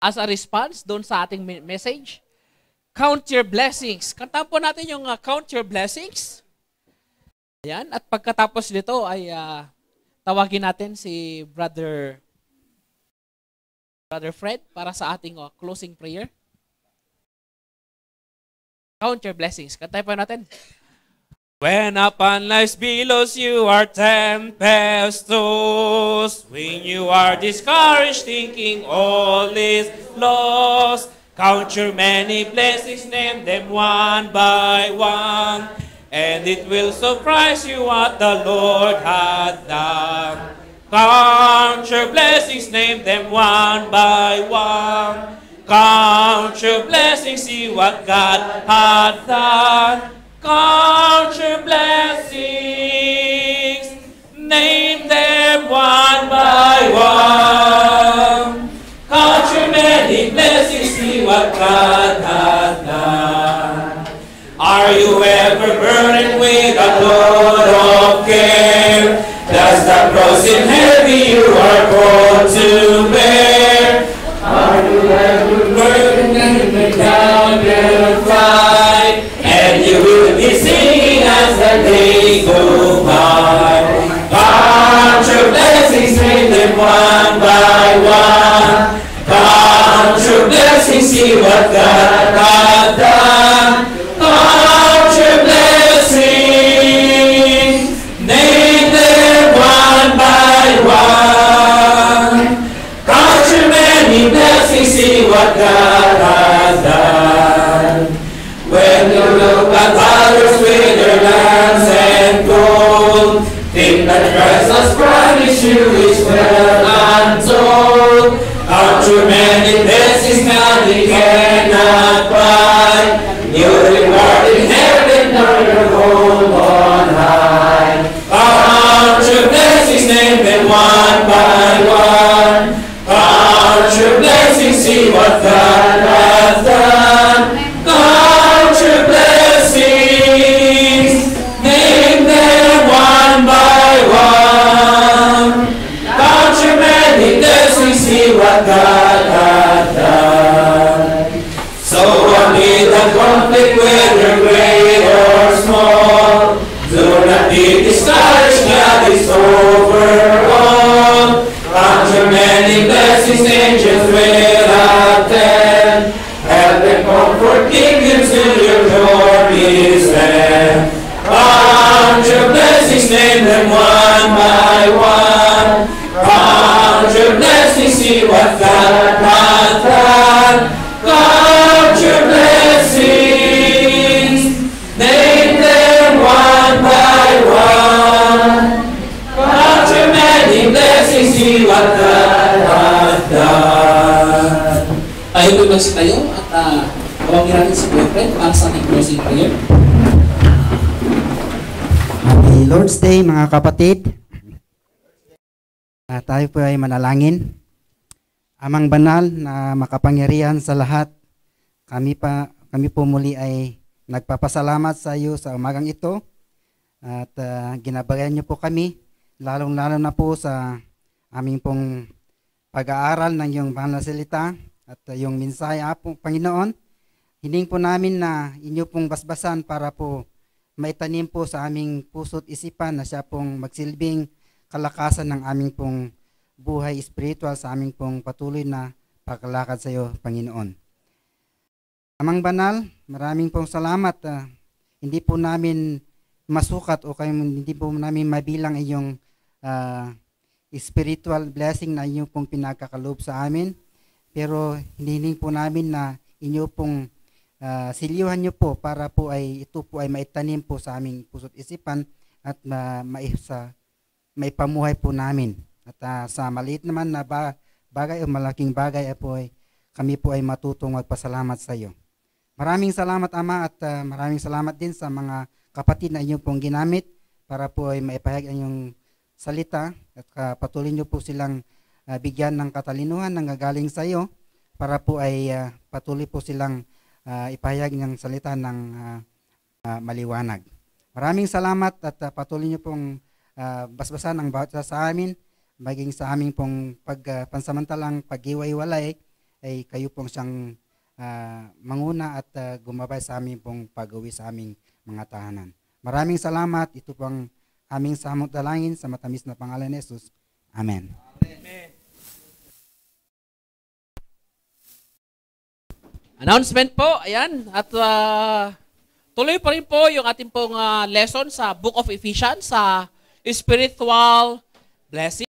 As a response doon sa ating message, count your blessings. Kantahan po natin yung count your blessings. Ayan, at pagkatapos nito ay tawagin natin si Brother Fred para sa ating closing prayer. Count your blessings. Kantahin po natin. When upon life's billows you are tempestuous, when you are discouraged thinking all is lost, count your many blessings, name them one by one, and it will surprise you what the Lord hath done. Count your blessings, name them one by one. Count your blessings, see what God hath done. Count your blessings, name them one by one. Count your many blessings, see what God hath done. Are you ever burdened with a load of care? Does the cross seem heavy you are called to bear? Are you ever burdened and down will fly? And you will be singing as the days go by. Count your blessings, name them one by one. Count your blessings, see what God hath done. Count your blessings, name them one by one. Count your many blessings, see what God has done. When you look at others with their lands and gold, think that Christ has promised you is well untold. Count your many blessings, now they cannot buy your reward in heaven or your home on high. Count your blessings, name them one by one. Count your blessings, see what God has done. Count your blessings, name them one by one. Count your many blessings, see what God has done. So amid the conflict, whether great or small, do not be discouraged, God is over all. Count your many blessings, angels will attend. Help and comfort, give you till your glorious land. Count your blessings, name them one by one. Count your blessings, see what God hath done. Count your blessings, name them one by one. Count your many blessings, see what God hath done. Tayo po tayo at tawagin natin si Boyfriend para sa ating closing prayer. Happy Lord's Day mga kapatid. Tayo po ay manalangin. Amang banal na makapangyarihan sa lahat, kami po muli ay nagpapasalamat sa iyo sa umagang ito at ginabayan niyo po kami, lalong-lalo na po sa aming pong pag-aaral ng iyong banal na salita at yung mensahe po, Panginoon. hiling po namin na inyo pong basbasan para po maitanim po sa aming puso't isipan na siya pong magsilbing kalakasan ng aming pong buhay spiritual sa aming pong patuloy na paglalakad sa iyo, Panginoon. Amang banal, maraming pong salamat. Hindi po namin masukat o hindi po namin mabilang iyong spiritual blessing na inyo pong pinagkakaloob sa amin. Pero hinihiling po namin na inyo pong silihan nyo po para po ay ito po ay maitanim po sa aming puso't isipan at maipamuhay po namin. At sa maliit naman na bagay o malaking bagay ay kami po ay matutong magpasalamat sa iyo. Maraming salamat, Ama, at maraming salamat din sa mga kapatid na inyo pong ginamit para po ay maipahayag ang iyong salita at patuloy nyo po silang bigyan ng katalinuhan na gagaling sa iyo para po ay patuloy po silang ipahayag ng salita ng maliwanag. Maraming salamat at patuloy niyo pong basbasan ang bawat isa sa amin, maging sa aming pong pansamantalang pag-iwa-iwalay ay kayo pong siyang manguna at gumabay sa aming pong pag-uwi sa aming mga tahanan. Maraming salamat. Ito pong aming samot dalangin sa matamis na pangalan ni Jesus. Amen. Amen. Announcement po, ayan. At tuloy pa rin po yung ating pong lesson sa Book of Ephesians sa spiritual blessing.